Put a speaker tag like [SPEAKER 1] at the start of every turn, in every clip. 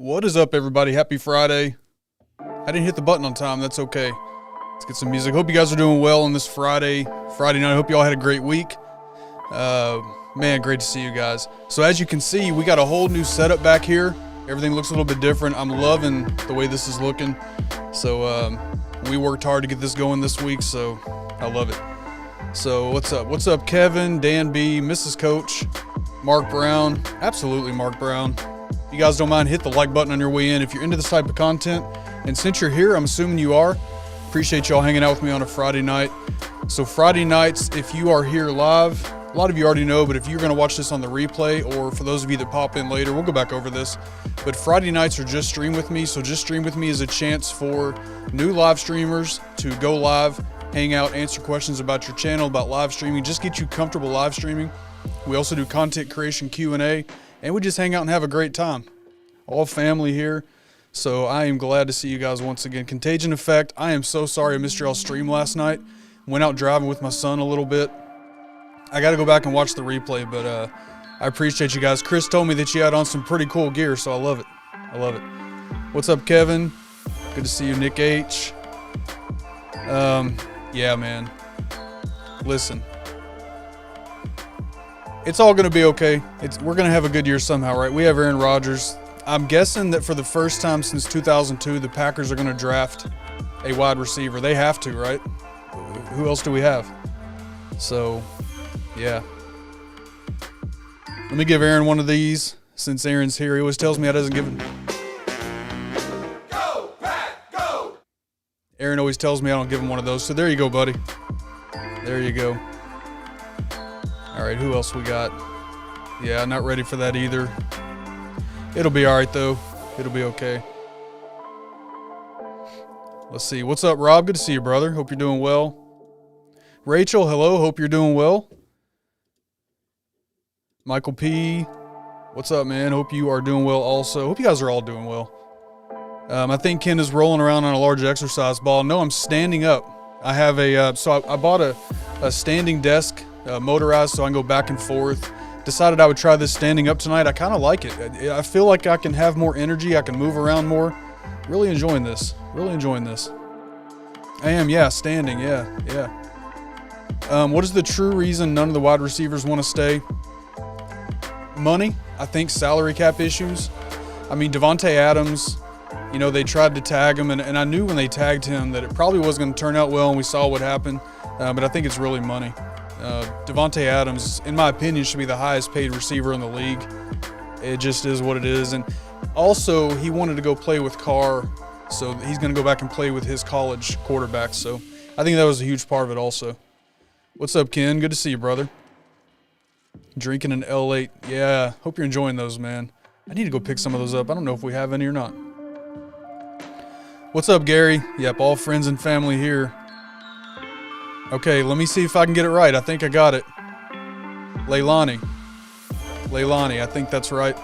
[SPEAKER 1] What is up, everybody? Happy Friday. I didn't hit the button on time. That's okay. Let's get some music. Hope you guys are doing well on this Friday night. I hope you all had a great week. Man, great to see you guys. So as you can see, we got a whole new setup back here. Everything looks a little bit different. I'm loving the way this is looking. So we worked hard to get this going this week, so I love it. So what's up? What's up, Kevin, Dan B, Mrs. Coach, Mark Brown? Absolutely, Mark Brown. If you guys don't mind, hit the like button on your way in if you're into this type of content. And since you're here, I'm assuming you are. Appreciate y'all hanging out with me on a Friday night. So Friday nights, if you are here live, a lot of you already know, but if you're going to watch this on the replay, or for those of you that pop in later, we'll go back over this. But Friday nights are Just Stream With Me. So Just Stream With Me is a chance for new live streamers to go live, hang out, answer questions about your channel, about live streaming, just get you comfortable live streaming. We also do content creation Q&A, and we just hang out and have a great time. All family here. So I am glad to see you guys once again. Contagion Effect, I am so sorry I missed y'all's stream last night. Went out driving with my son a little bit. I got to go back and watch the replay, but I appreciate you guys. Chris told me that you had on some pretty cool gear, so I love it. I love it. What's up, Kevin? Good to see you, Nick H. Yeah, man. Listen. It's all going to be okay. We're going to have a good year somehow, right? We have Aaron Rodgers. I'm guessing that for the first time since 2002, the Packers are going to draft a wide receiver. They have to, right? Who else do we have? So, yeah. Let me give Aaron one of these since Aaron's here. He always tells me I doesn't give him.
[SPEAKER 2] Go, Pack, go!
[SPEAKER 1] Aaron always tells me I don't give him one of those. So there you go, buddy. There you go. All right, who else we got? Yeah, not ready for that either. It'll be all right, though. It'll be okay. Let's see. What's up, Rob? Good to see you, brother. Hope you're doing well. Rachel, hello. Hope you're doing well. Michael P. What's up, man? Hope you are doing well also. Hope you guys are all doing well. I think Ken is rolling around on a large exercise ball. No, I'm standing up. I have a, I bought a standing desk, motorized, so I can go back and forth. Decided I would try this standing up tonight. I kind of like it. I feel like I can have more energy. I can move around more. Really enjoying this. Really enjoying this. I am, yeah, standing, yeah. What is the true reason none of the wide receivers want to stay? Money. I think salary cap issues. I mean, Davante Adams, you know, they tried to tag him, and I knew when they tagged him that it probably wasn't going to turn out well, and we saw what happened. But I think it's really money. Davante Adams, in my opinion, should be the highest paid receiver in the league. It just is what it is. And also, he wanted to go play with Carr, so he's going to go back and play with his college quarterback. So I think that was a huge part of it also. What's up, Ken? Good to see you, brother. Drinking an L8. Yeah, hope you're enjoying those, man. I need to go pick some of those up. I don't know if we have any or not. What's up, Gary? Yep, all friends and family here. Okay, let me see if I can get it right. I think I got it. Leilani, I think that's right.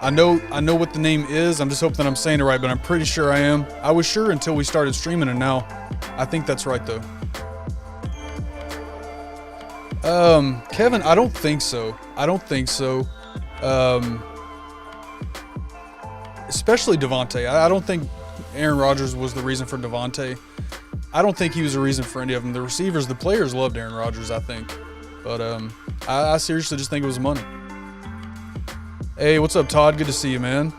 [SPEAKER 1] I know what the name is. I'm just hoping that I'm saying it right, but I'm pretty sure I am. I was sure until we started streaming, and now I think that's right, though. Kevin, I don't think so. Especially Davante. I don't think Aaron Rodgers was the reason for Davante. I don't think he was a reason for any of them. The receivers, the players loved Aaron Rodgers, I think. But I seriously just think it was money. Hey, what's up, Todd? Good to see you, man.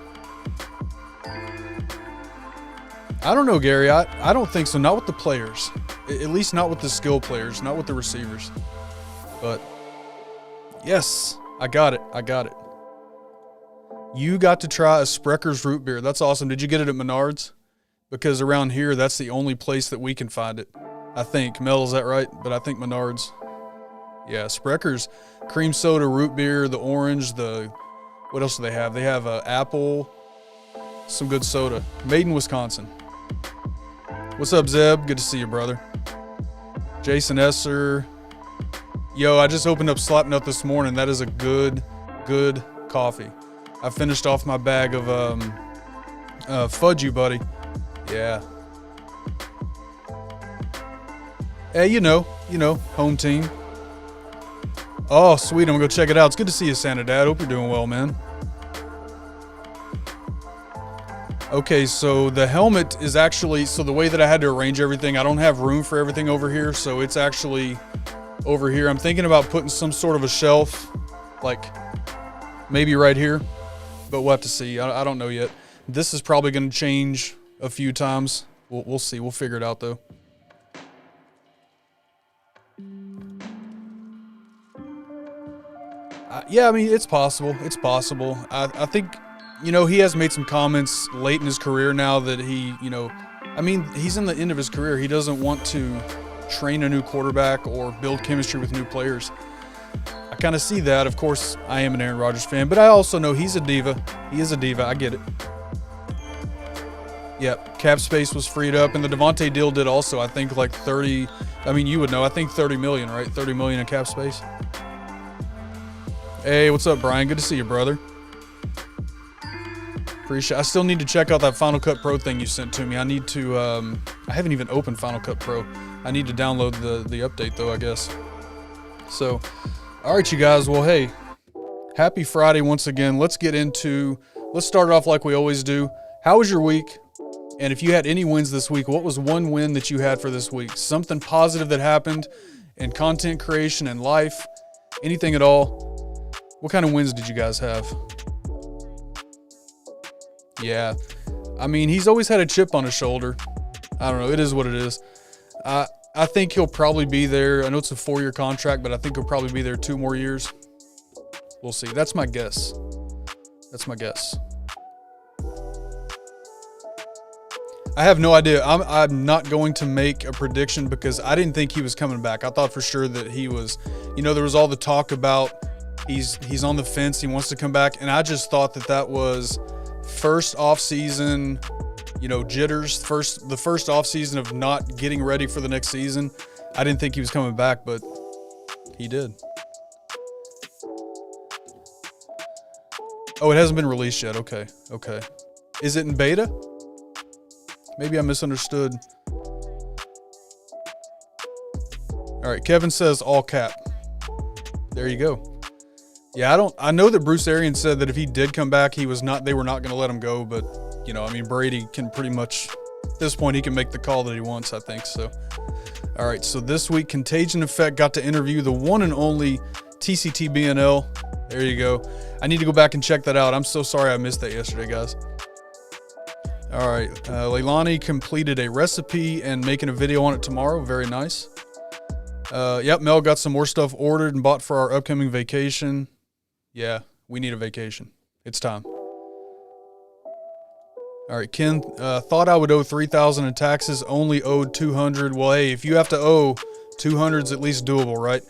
[SPEAKER 1] I don't know, Gary. I don't think so. Not with the players. At least not with the skill players. Not with the receivers. But, yes, I got it. You got to try a Sprecker's root beer. That's awesome. Did you get it at Menards? Because around here, that's the only place that we can find it. I think. Mel, is that right? But I think Menards. Yeah, Sprecker's cream soda, root beer, the orange, what else do they have? They have apple, some good soda. Made in Wisconsin. What's up, Zeb? Good to see you, brother. Jason Esser. Yo, I just opened up Slapnut this morning. That is a good coffee. I finished off my bag of Fudge You, buddy. Yeah. Hey, you know, home team. Oh, sweet. I'm going to go check it out. It's good to see you, Santa Dad. Hope you're doing well, man. Okay, so the helmet is actually, so the way that I had to arrange everything, I don't have room for everything over here, so it's actually over here. I'm thinking about putting some sort of a shelf, like maybe right here, but we'll have to see. I don't know yet. This is probably going to change a few times. We'll see. We'll figure it out though. Yeah, I mean, it's possible. It's possible. I think, you know, he has made some comments late in his career now that he, you know, I mean, he's in the end of his career. He doesn't want to train a new quarterback or build chemistry with new players. I kind of see that. Of course, I am an Aaron Rodgers fan, but I also know he's a diva. He is a diva. I get it. Yep, cap space was freed up, and the Devontae deal did also. I think like 30. I mean, you would know. I think 30 million, right? 30 million in cap space. Hey, what's up, Brian? Good to see you, brother. Appreciate. I still need to check out that Final Cut Pro thing you sent to me. I need to. I haven't even opened Final Cut Pro. I need to download the update though, I guess. So, all right, you guys. Well, hey, happy Friday once again. Let's start off like we always do. How was your week? And if you had any wins this week, what was one win that you had for this week? Something positive that happened in content creation and life, anything at all. What kind of wins did you guys have? Yeah, I mean, he's always had a chip on his shoulder. I don't know. It is what it is. I think he'll probably be there. I know it's a 4-year contract, but I think he'll probably be there 2 more years. We'll see. That's my guess. That's my guess. I have no idea. I'm not going to make a prediction because I didn't think he was coming back. I thought for sure that he was, you know, there was all the talk about he's on the fence. He wants to come back. And I just thought that was first off season, you know, jitters, the first off season of not getting ready for the next season. I didn't think he was coming back, but he did. Oh, it hasn't been released yet. Okay. Is it in beta? Maybe I misunderstood. All right, Kevin says all cap. There you go. Yeah, I know that Bruce Arians said that if he did come back, they were not going to let him go, but you know, I mean, Brady can pretty much, at this point, he can make the call that he wants, I think so. All right, so this week, Contagion Effect got to interview the one and only TCT BNL. There you go. I need to go back and check that out. I'm so sorry I missed that yesterday, guys. All right, Leilani completed a recipe and making a video on it tomorrow. Very nice. Yep, Mel got some more stuff ordered and bought for our upcoming vacation. Yeah, we need a vacation. It's time. All right, Ken, thought I would owe $3,000 in taxes, only owed $200. Well, hey, if you have to owe $200, it's at least doable, right?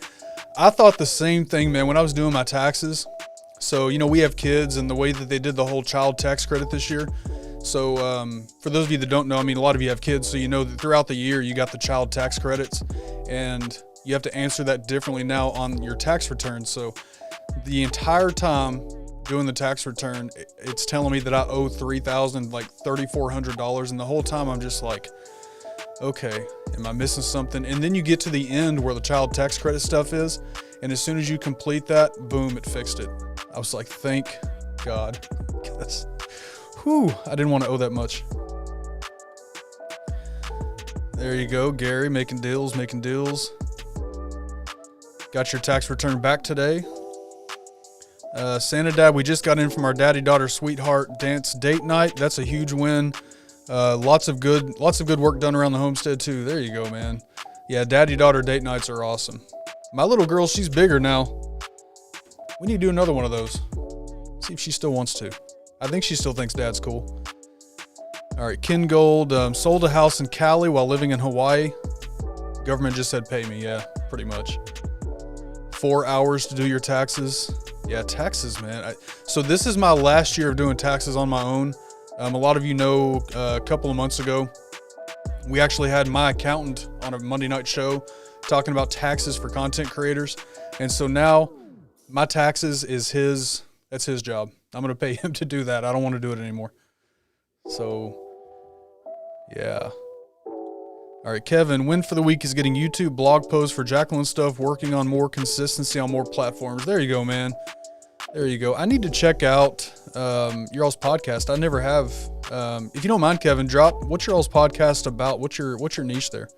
[SPEAKER 1] I thought the same thing, man, when I was doing my taxes. So, you know, we have kids, and the way that they did the whole child tax credit this year. So for those of you that don't know, I mean, a lot of you have kids, so you know that throughout the year you got the child tax credits, and you have to answer that differently now on your tax return. So the entire time doing the tax return, it's telling me that I owe $3,000, like $3,400, and the whole time I'm just like, okay, am I missing something? And then you get to the end where the child tax credit stuff is, and as soon as you complete that, boom, it fixed it. I was like, thank God. Whew, I didn't want to owe that much. There you go, Gary, making deals. Got your tax return back today. Santa Dad, we just got in from our daddy-daughter sweetheart dance date night. That's a huge win. Lots of good work done around the homestead too. There you go, man. Yeah, daddy-daughter date nights are awesome. My little girl, she's bigger now. We need to do another one of those. See if she still wants to. I think she still thinks Dad's cool. All right, Ken Gold sold a house in Cali while living in Hawaii. Government just said pay me. Yeah, pretty much. 4 hours to do your taxes. Yeah, taxes, man. So this is my last year of doing taxes on my own. A lot of you know a couple of months ago, we actually had my accountant on a Monday night show talking about taxes for content creators. And so now my taxes is that's his job. I'm going to pay him to do that. I don't want to do it anymore. So, yeah. All right, Kevin, win for the week is getting YouTube blog posts for Jacqueline stuff, working on more consistency on more platforms. There you go, man. There you go. I need to check out your all's podcast. I never have. If you don't mind, Kevin, drop what's your all's podcast about? What's your niche there?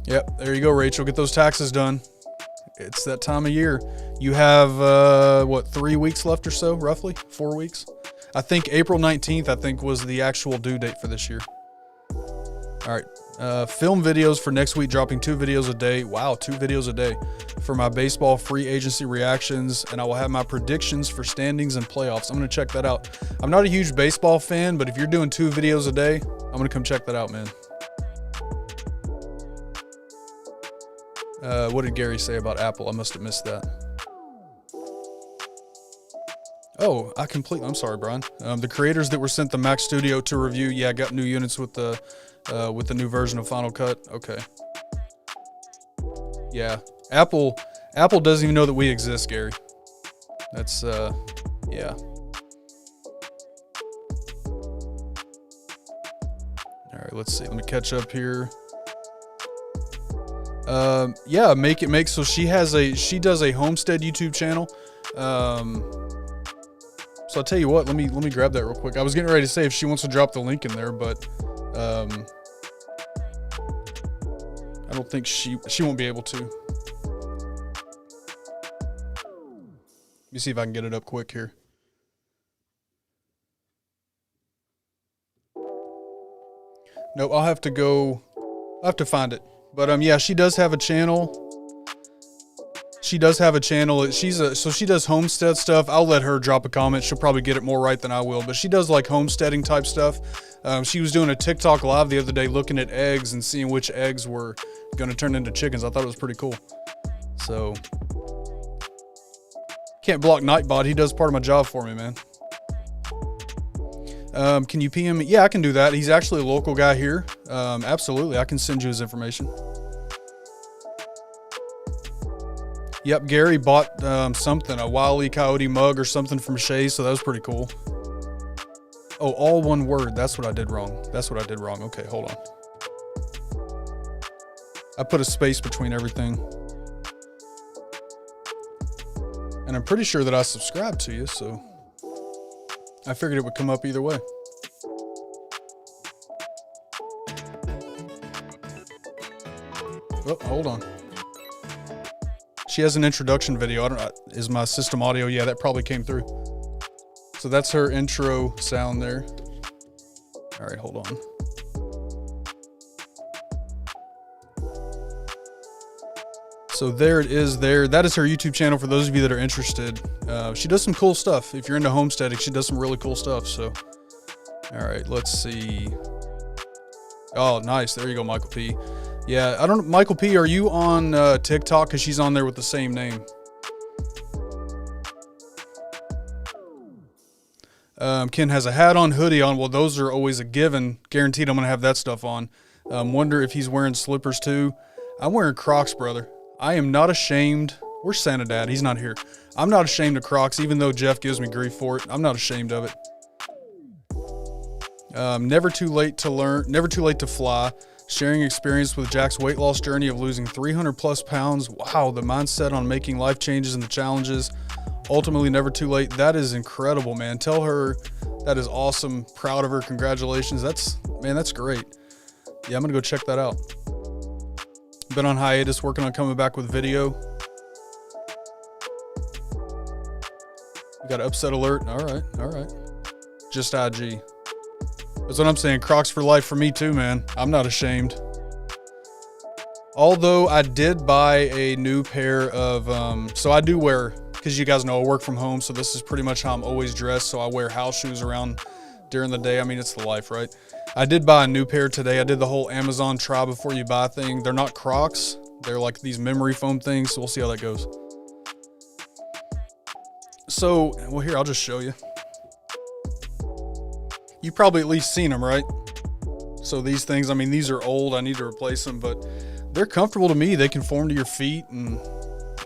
[SPEAKER 1] Yep, there you go, Rachel. Get those taxes done. It's that time of year. You have what, 3 weeks left or so, roughly 4 weeks. I think April 19th, I think, was the actual due date for this year. All right. Film videos for next week, dropping 2 videos a day. Wow, 2 videos a day for my baseball free agency reactions, and I will have my predictions for standings and playoffs. I'm going to check that out. I'm not a huge baseball fan, but if you're doing 2 videos a day, I'm going to come check that out, man. What did Gary say about Apple? I must have missed that. Oh, I'm sorry, Brian. The creators that were sent the Mac Studio to review, yeah, got new units with the new version of Final Cut. Okay. Yeah, Apple doesn't even know that we exist, Gary. That's yeah. All right, let's see. Let me catch up here. Yeah, make so she does a homestead YouTube channel. So I'll tell you what, let me grab that real quick. I was getting ready to say if she wants to drop the link in there, but I don't think she won't be able to. Let me see if I can get it up quick here. Nope, I'll have to find it. But yeah, she does have a channel. She does homestead stuff. I'll let her drop a comment. She'll probably get it more right than I will, but she does like homesteading type stuff. She was doing a TikTok live the other day looking at eggs and seeing which eggs were going to turn into chickens. I thought it was pretty cool. So can't block Nightbot. He does part of my job for me, man. Can you PM me? Yeah, I can do that. He's actually a local guy here. Absolutely. I can send you his information. Yep, Gary bought something, a Wile E. Coyote mug or something from Shay, so that was pretty cool. Oh, all one word. That's what I did wrong. Okay, hold on. I put a space between everything. And I'm pretty sure that I subscribed to you, so I figured it would come up either way. Oh, hold on. She has an introduction video. I don't know. Is my system audio? Yeah, that probably came through. So that's her intro sound there. All right, hold on. So there it is there. That is her YouTube channel for those of you that are interested. She does some cool stuff. If you're into homesteading, she does some really cool stuff. So, all right, let's see. Oh, nice. There you go, Michael P. Yeah, I don't know. Michael P, are you on TikTok? Because she's on there with the same name. Ken has a hat on, hoodie on. Well, those are always a given. Guaranteed I'm going to have that stuff on. Wonder if he's wearing slippers too. I'm wearing Crocs, brother. I am not ashamed. Where's Santa Dad? He's not here. I'm not ashamed of Crocs, even though Jeff gives me grief for it. I'm not ashamed of it. Never too late to learn. Never too late to fly. Sharing experience with Jack's weight loss journey of losing 300 plus pounds. Wow, the mindset on making life changes and the challenges. Ultimately, never too late. That is incredible, man. Tell her that is awesome. Proud of her. Congratulations. That's great. Yeah, I'm going to go check that out. Been on hiatus, working on coming back with video. We got an upset alert. All right. Just IG. That's what I'm saying. Crocs for life for me too, man. I'm not ashamed. Although I did buy a new pair of, so I do wear, because you guys know I work from home, so this is pretty much how I'm always dressed. So I wear house shoes around during the day. I mean, it's the life, right? I did buy a new pair today. I did the whole Amazon try before you buy thing. They're not Crocs. They're like these memory foam things. So we'll see how that goes. So, well, here, I'll just show you. You probably at least seen them, right? So these things, I mean, these are old. I need to replace them, but they're comfortable to me. They conform to your feet, and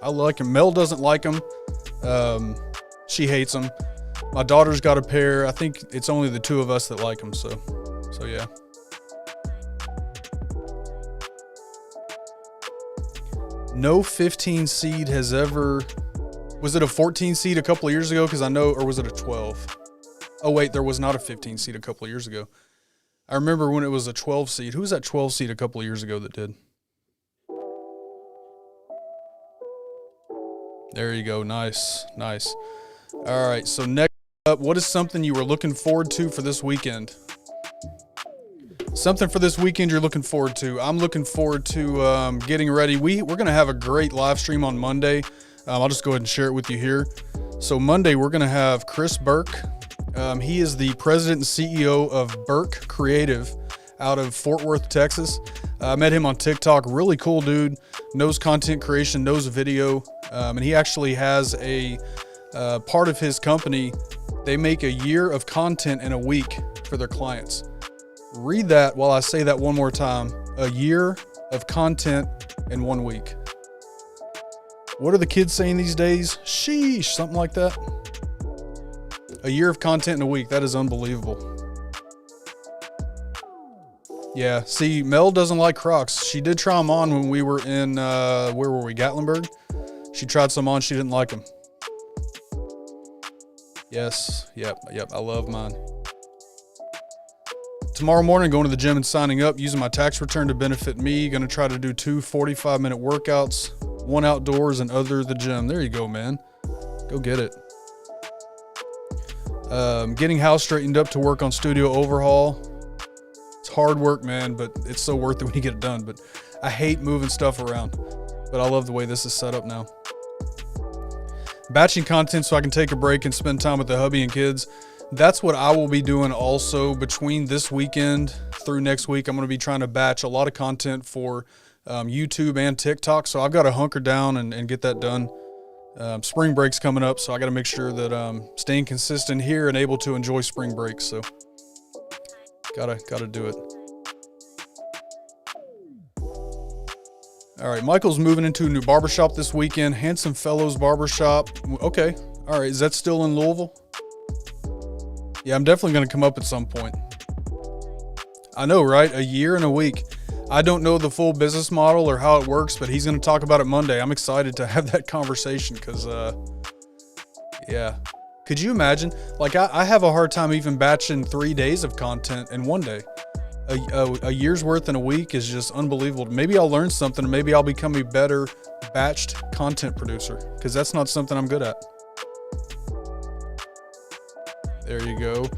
[SPEAKER 1] I like them. Mel doesn't like them. She hates them. My daughter's got a pair. I think it's only the two of us that like them, so yeah. No 15 seed has ever Was it a 14 seed a couple of years ago? Because I know, or was it a 12? Oh wait, there was not a 15 seed a couple of years ago. I remember when it was a 12 seed. Who was that 12 seed a couple of years ago that did? There you go. Nice, nice. All right, so next up, what is something you were looking forward to for this weekend? Something for this weekend you're looking forward to. I'm looking forward to getting ready. We're going to have a great live stream on Monday. I'll just go ahead and share it with you here. So Monday, we're going to have Chris Burke. He is the president and CEO of Burke Creative out of Fort Worth, Texas. I met him on TikTok. Really cool dude. Knows content creation, knows video. And he actually has a part of his company. They make a year of content in a week for their clients. Read that while I say that one more time. A year of content in 1 week. What are the kids saying these days? Sheesh, something like that. A year of content in a week. That is unbelievable. Yeah, see, Mel doesn't like Crocs. She did try them on when we were in, where were we, Gatlinburg? She tried some on. She didn't like them. Yes, yep, I love mine. Tomorrow morning, going to the gym and signing up, using my tax return to benefit me. Going to try to do 2 45-minute workouts, 1 outdoors and other the gym. There you go, man. Go get it. Getting house straightened up to work on studio overhaul. It's hard work, man, but it's so worth it when you get it done. But I hate moving stuff around, but I love the way this is set up now. Batching content so I can take a break and spend time with the hubby and kids. That's what I will be doing also between this weekend through next week. I'm going to be trying to batch a lot of content for YouTube and TikTok. So I've got to hunker down and get that done. Spring break's coming up, so I got to make sure that I'm staying consistent here and able to enjoy spring break. So gotta do it. All right, Michael's moving into a new barbershop this weekend. Handsome Fellows Barbershop. Okay. All right. Is that still in Louisville? Yeah, I'm definitely going to come up at some point. I know, right? A year and a week. I don't know the full business model or how it works, but he's going to talk about it Monday. I'm excited to have that conversation because, yeah. Could you imagine? Like, I have a hard time even batching 3 days of content in 1 day. A year's worth in a week is just unbelievable. Maybe I'll learn something. Maybe I'll become a better batched content producer because that's not something I'm good at. There you go.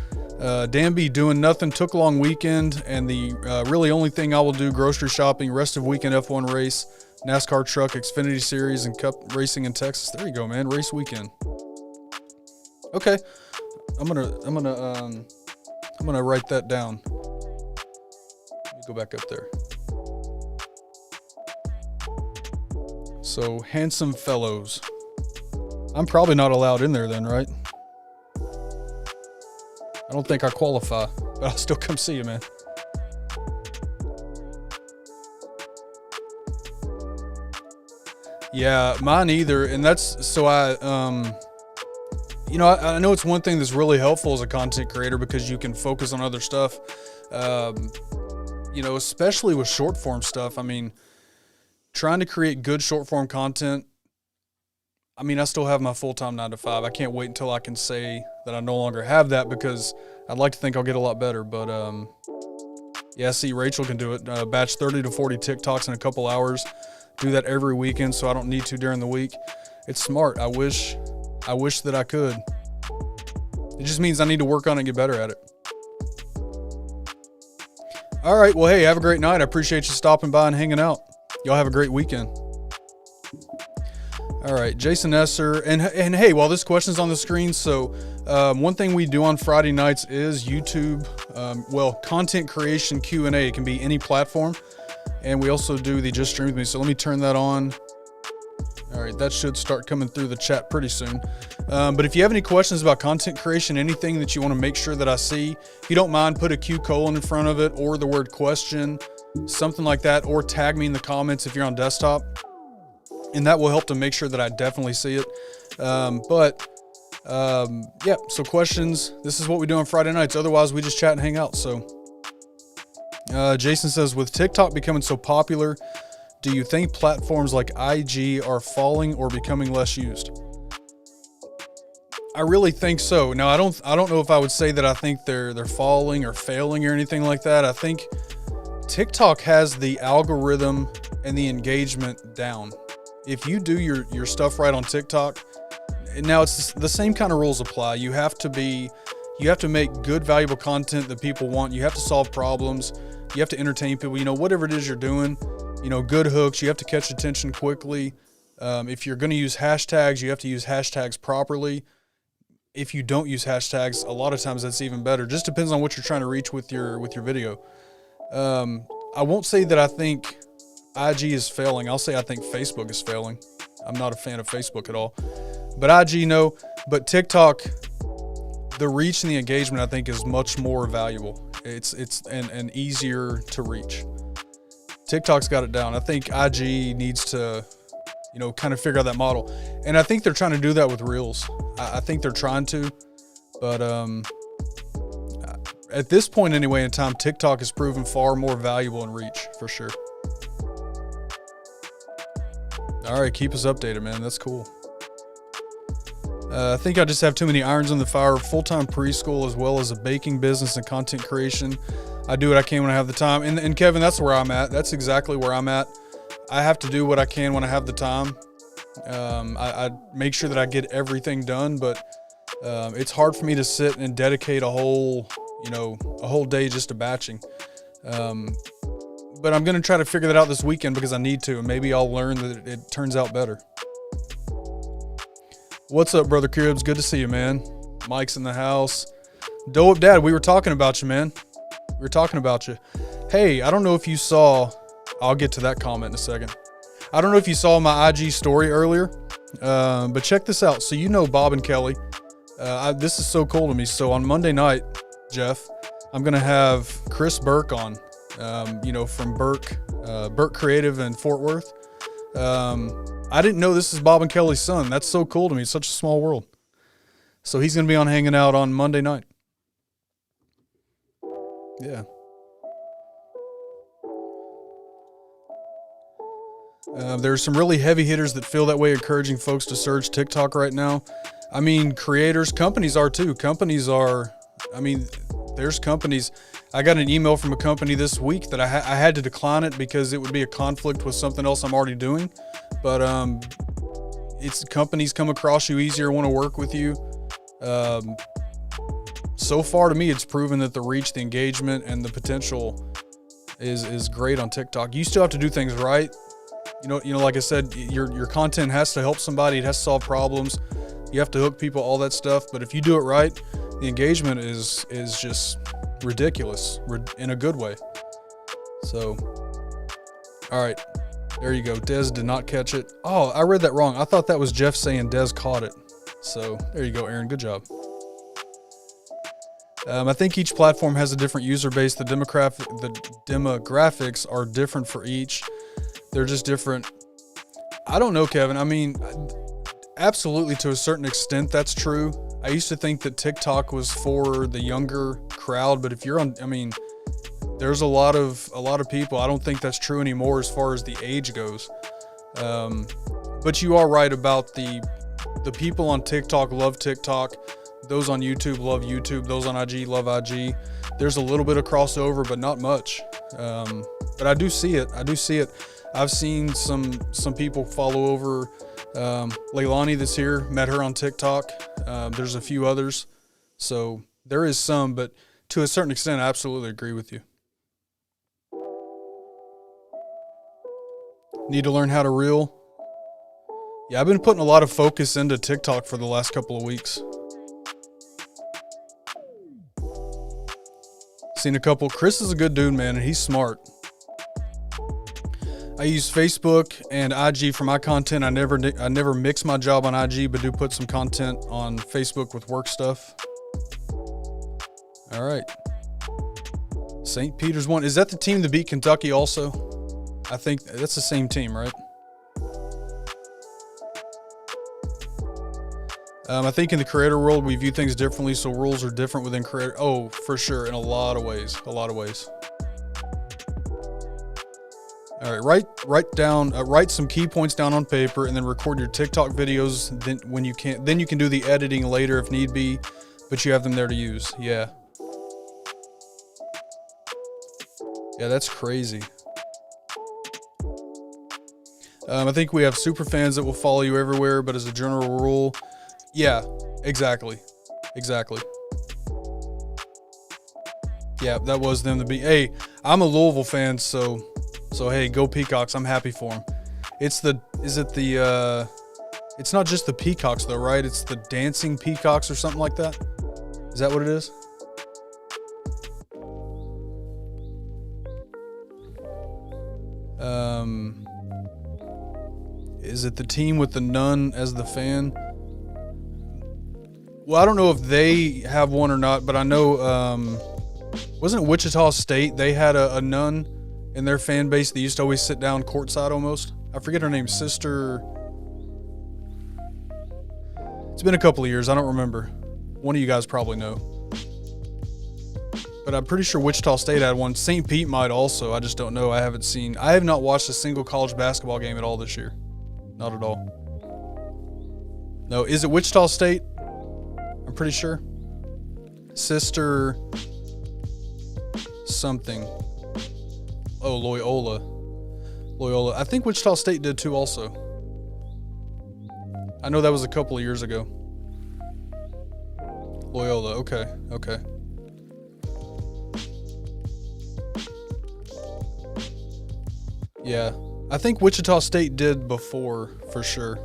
[SPEAKER 1] Danby doing nothing. Took a long weekend, and the really only thing I will do, grocery shopping, rest of weekend F1 race, NASCAR truck, Xfinity Series, and Cup racing in Texas. There you go, man. Race weekend. Okay, I'm gonna write that down. Let me go back up there. So, Handsome Fellows. I'm probably not allowed in there then, right? I don't think I qualify, but I'll still come see you, man. Yeah, mine either. And that's, so I know it's one thing that's really helpful as a content creator because you can focus on other stuff. Especially with short form stuff. I mean, trying to create good short form content. I mean, I still have my full-time 9 to 5. I can't wait until I can say that I no longer have that because I'd like to think I'll get a lot better. But, yeah, see, Rachel can do it. Batch 30 to 40 TikToks in a couple hours. Do that every weekend so I don't need to during the week. It's smart. I wish that I could. It just means I need to work on it and get better at it. All right. Well, hey, have a great night. I appreciate you stopping by and hanging out. Y'all have a great weekend. All right, Jason Esser, and hey, while this question's on the screen, so one thing we do on Friday nights is YouTube, content creation Q&A. It can be any platform, and we also do the Just Stream With Me, so let me turn that on. All right, that should start coming through the chat pretty soon. But if you have any questions about content creation, anything that you want to make sure that I see, if you don't mind, put a Q colon in front of it or the word question, something like that, or tag me in the comments if you're on desktop. And that will help to make sure that I definitely see it. Yeah, so questions. This is what we do on Friday nights. Otherwise, we just chat and hang out. So Jason says, with TikTok becoming so popular, do you think platforms like IG are falling or becoming less used? I really think so. Now, I don't know if I would say that I think they're falling or failing or anything like that. I think TikTok has the algorithm and the engagement down. If you do your stuff right on TikTok, now it's the same kind of rules apply. You have to make good, valuable content that people want. You have to solve problems. You have to entertain people. Whatever it is you're doing, good hooks. You have to catch attention quickly. If you're going to use hashtags, you have to use hashtags properly. If you don't use hashtags, a lot of times that's even better. Just depends on what you're trying to reach with your video. I won't say that I think IG is failing. I'll say I think Facebook is failing. I'm not a fan of Facebook at all. But IG, no. But TikTok, the reach and the engagement, I think, is much more valuable. It's and easier to reach. TikTok's got it down. I think IG needs to, kind of figure out that model. And I think they're trying to do that with Reels. I think they're trying to. But at this point anyway in time, TikTok has proven far more valuable in reach, for sure. All right, keep us updated, man. That's cool. I think I just have too many irons in the fire. Full-time preschool as well as a baking business and content creation. I do what I can when I have the time. And Kevin, that's where I'm at. That's exactly where I'm at. I have to do what I can when I have the time. I make sure that I get everything done, but it's hard for me to sit and dedicate a whole day just to batching. But I'm going to try to figure that out this weekend because I need to, and maybe I'll learn that it turns out better. What's up, Brother Cribs? Good to see you, man. Mike's in the house. Doe Up Dad, we were talking about you, man. We were talking about you. Hey, I don't know if you saw, I'll get to that comment in a second. I don't know if you saw my IG story earlier, but check this out. So Bob and Kelly. This is so cool to me. So on Monday night, Jeff, I'm going to have Chris Burke on, from Burke Creative in Fort Worth. I didn't know this is Bob and Kelly's son. That's so cool to me. It's such a small world. So he's going to be on hanging out on Monday night. Yeah. There's some really heavy hitters that feel that way, encouraging folks to search TikTok right now. I mean, creators, companies are too. There's companies. I got an email from a company this week that I had to decline it because it would be a conflict with something else I'm already doing. But it's companies come across you easier, want to work with you. So far to me, it's proven that the reach, the engagement, and the potential is great on TikTok. You still have to do things right. Like I said, your content has to help somebody. It has to solve problems. You have to hook people, all that stuff. But if you do it right, the engagement is just ridiculous in a good way. So, all right, there you go. Dez did not catch it. Oh, I read that wrong. I thought that was Jeff saying Dez caught it. So there you go, Aaron. Good job. I think each platform has a different user base. The demographics are different for each. They're just different. I don't know, Kevin. I mean, absolutely, to a certain extent, that's true. I used to think that TikTok was for the younger crowd, but if you're on, there's a lot of people. I don't think that's true anymore as far as the age goes. But you are right about the people on TikTok love TikTok. Those on YouTube love YouTube. Those on IG love IG. There's a little bit of crossover, but not much. But I do see it. I've seen some people follow over Leilani that's here, met her on TikTok. There's a few others. So there is some, but to a certain extent, I absolutely agree with you. Need to learn how to reel. Yeah, I've been putting a lot of focus into TikTok for the last couple of weeks. Seen a couple. Chris is a good dude, man, and he's smart. I use Facebook and IG for my content. I never mix my job on IG, but do put some content on Facebook with work stuff. All right. St. Peter's won. Is that the team that beat Kentucky also? I think that's the same team, right? I think in the creator world, we view things differently, so rules are different within creator. Oh, for sure, in a lot of ways. All All right, write some key points down on paper, and then record your TikTok videos. Then you can do the editing later if need be, but you have them there to use. Yeah. Yeah, that's crazy. I think we have super fans that will follow you everywhere, but as a general rule, yeah, exactly. Yeah, that was them to be. Hey, I'm a Louisville fan, so hey, go Peacocks. I'm happy for them. It's not just the Peacocks though, right? It's the Dancing Peacocks or something like that. Is that what it is? Is it the team with the nun as the fan? Well, I don't know if they have one or not, but I know, wasn't it Wichita State? They had a nun in their fan base that used to always sit down courtside almost. I forget her name, Sister. It's been a couple of years. I don't remember. One of you guys probably know. But I'm pretty sure Wichita State had one. St. Pete might also. I just don't know. I have not watched a single college basketball game at all this year. Not at all. No, is it Wichita State? I'm pretty sure. Sister something. Oh, Loyola. I think Wichita State did too also. I know that was a couple of years ago. Loyola, okay. Yeah, I think Wichita State did before, for sure.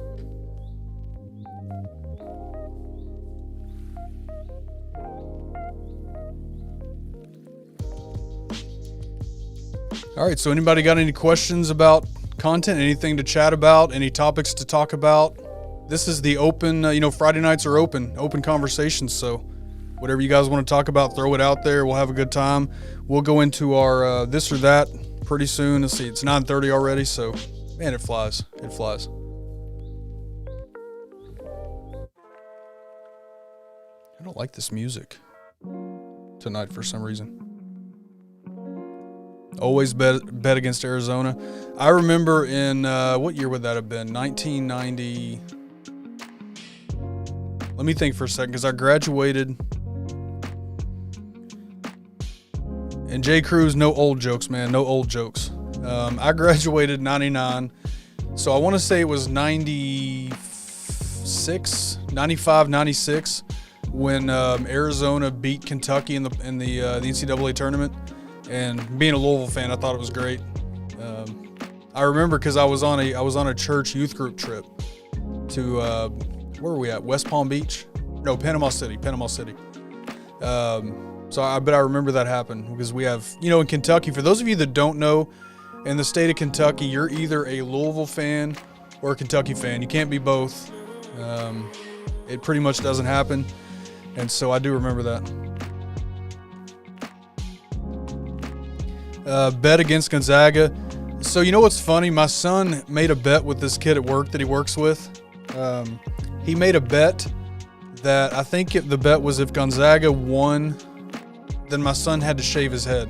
[SPEAKER 1] All right, so anybody got any questions about content, anything to chat about, any topics to talk about? This is the open, Friday nights are open conversations, so whatever you guys want to talk about, throw it out there. We'll have a good time. We'll go into our this or that pretty soon. Let's see, it's 9:30 already, so man, it flies. I don't like this music tonight for some reason. Always bet against Arizona. I remember in, what year would that have been? 1990. Let me think for a second, because I graduated. And J. Cruz, no old jokes, man. No old jokes. I graduated in 99. So I want to say it was 95, 96, when Arizona beat Kentucky in the NCAA tournament. And being a Louisville fan, I thought it was great. I remember because I was on a church youth group trip to where were we at? West Palm Beach? No, Panama City. So I remember that happened because we have, in Kentucky, for those of you that don't know, in the state of Kentucky, you're either a Louisville fan or a Kentucky fan. You can't be both. It pretty much doesn't happen. And so I do remember that. Bet against Gonzaga. So you know what's funny? My son made a bet with this kid at work that he works with. He made a bet that I think the bet was if Gonzaga won, then my son had to shave his head.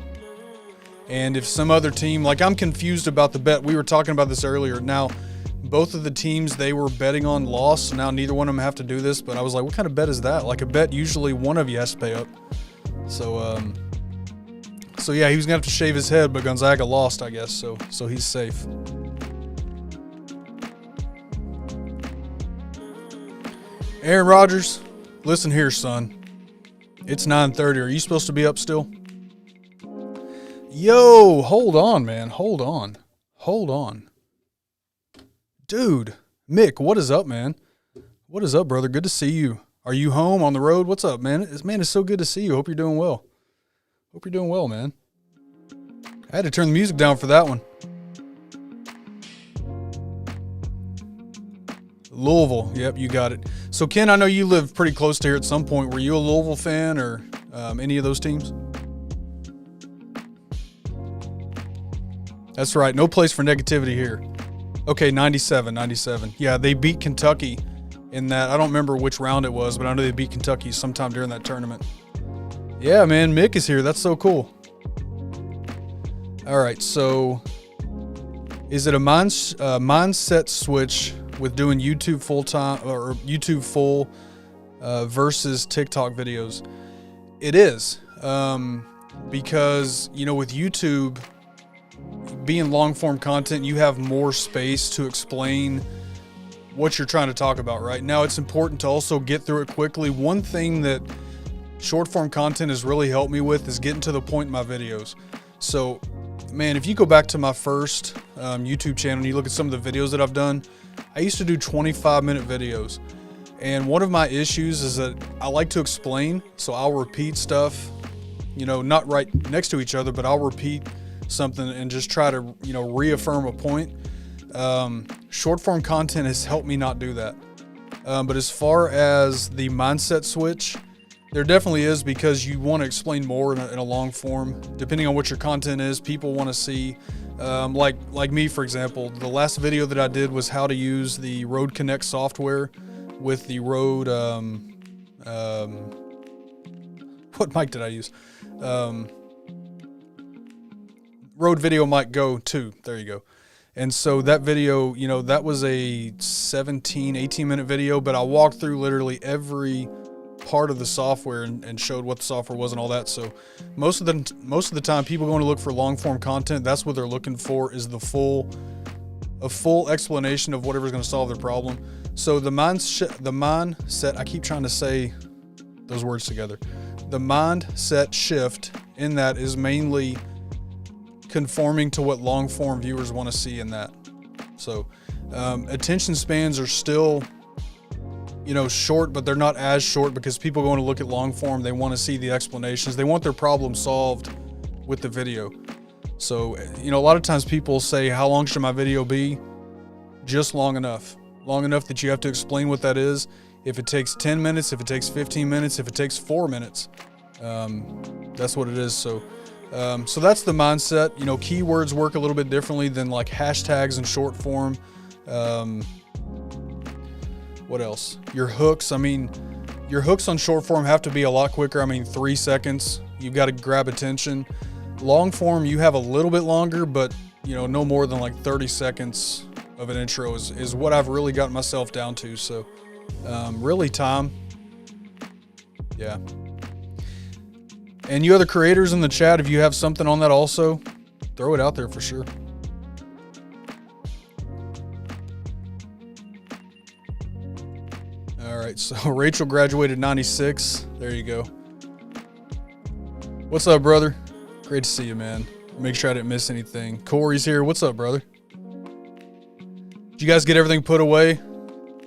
[SPEAKER 1] And if some other team, like, I'm confused about the bet. We were talking about this earlier. Now, both of the teams they were betting on lost, so now neither one of them have to do this. But I was like, what kind of bet is that? Like, a bet usually one of you has to pay up. So yeah, he was gonna have to shave his head, but Gonzaga lost, I guess. So he's safe. Aaron Rodgers, listen here, son. It's 9:30. Are you supposed to be up still? Yo, hold on, man. Hold on. Dude, Mick, what is up, man? What is up, brother? Good to see you. Are you home on the road? What's up, man? It's so good to see you. Hope you're doing well. Hope you're doing well, man. I had to turn the music down for that one. Louisville. Yep, you got it. So, Ken, I know you lived pretty close to here at some point. Were you a Louisville fan or any of those teams? That's right. No place for negativity here. Okay, 97. Yeah, they beat Kentucky in that. I don't remember which round it was, but I know they beat Kentucky sometime during that tournament. Yeah, man, Mick is here. That's so cool. All right, so Is it a mindset switch with doing YouTube full time or YouTube full versus TikTok videos? It is, because with YouTube being long form content, you have more space to explain what you're trying to talk about. Right now, it's important to also get through it quickly. One thing that short form content has really helped me with is getting to the point in my videos. So, man, if you go back to my first YouTube channel and you look at some of the videos that I've done, I used to do 25-minute videos. And one of my issues is that I like to explain, so I'll repeat stuff, not right next to each other, but I'll repeat something and just try to, reaffirm a point. Short form content has helped me not do that. But as far as the mindset switch, there definitely is, because you want to explain more in a long form. Depending on what your content is, people want to see, like me, for example, the last video that I did was how to use the Rode Connect software with the Rode, what mic did I use? Rode Video Mic Go 2, there you go. And so that video, that was a 18 minute video, but I walked through literally every part of the software and showed what the software was and all that. So most of the time people going to look for long form content, that's what they're looking for, is a full explanation of whatever's going to solve their problem. So the mindset, I keep trying to say those words together. The mindset shift in that is mainly conforming to what long form viewers want to see in that. So attention spans are still short, but they're not as short, because people going to look at long form, they want to see the explanations, they want their problem solved with the video. So a lot of times people say, how long should my video be? Just long enough that you have to explain what that is. If it takes 10 minutes, if it takes 15 minutes, if it takes 4 minutes, that's what it is. So that's the mindset. Keywords work a little bit differently than like hashtags in short form. What else? Your hooks. Your hooks on short form have to be a lot quicker. 3 seconds. You've got to grab attention. Long form, you have a little bit longer, but no more than like 30 seconds of an intro is what I've really gotten myself down to. So, really time. Yeah. And you other creators in the chat, if you have something on that also, throw it out there for sure. All right, so Rachel graduated 96. There you go. What's up, brother? Great to see you, man. Make sure I didn't miss anything. Corey's here. What's up, brother? Did you guys get everything put away?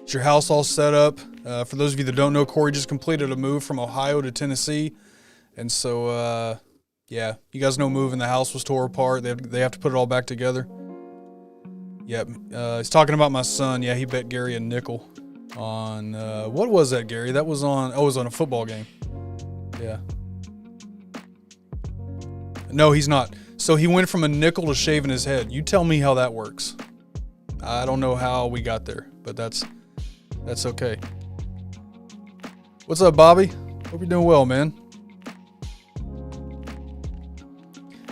[SPEAKER 1] Is your house all set up? For those of you that don't know, Corey just completed a move from Ohio to Tennessee. And so, yeah, you guys know moving, the house was tore apart. They have to put it all back together. Yep. He's talking about my son. Yeah, he bet Gary a nickel on, what was that, Gary? That was on, it was on a football game. Yeah. No, he's not. So he went from a nickel to shaving his head. You tell me how that works. I don't know how we got there, but that's okay. What's up, Bobby? Hope you're doing well, man.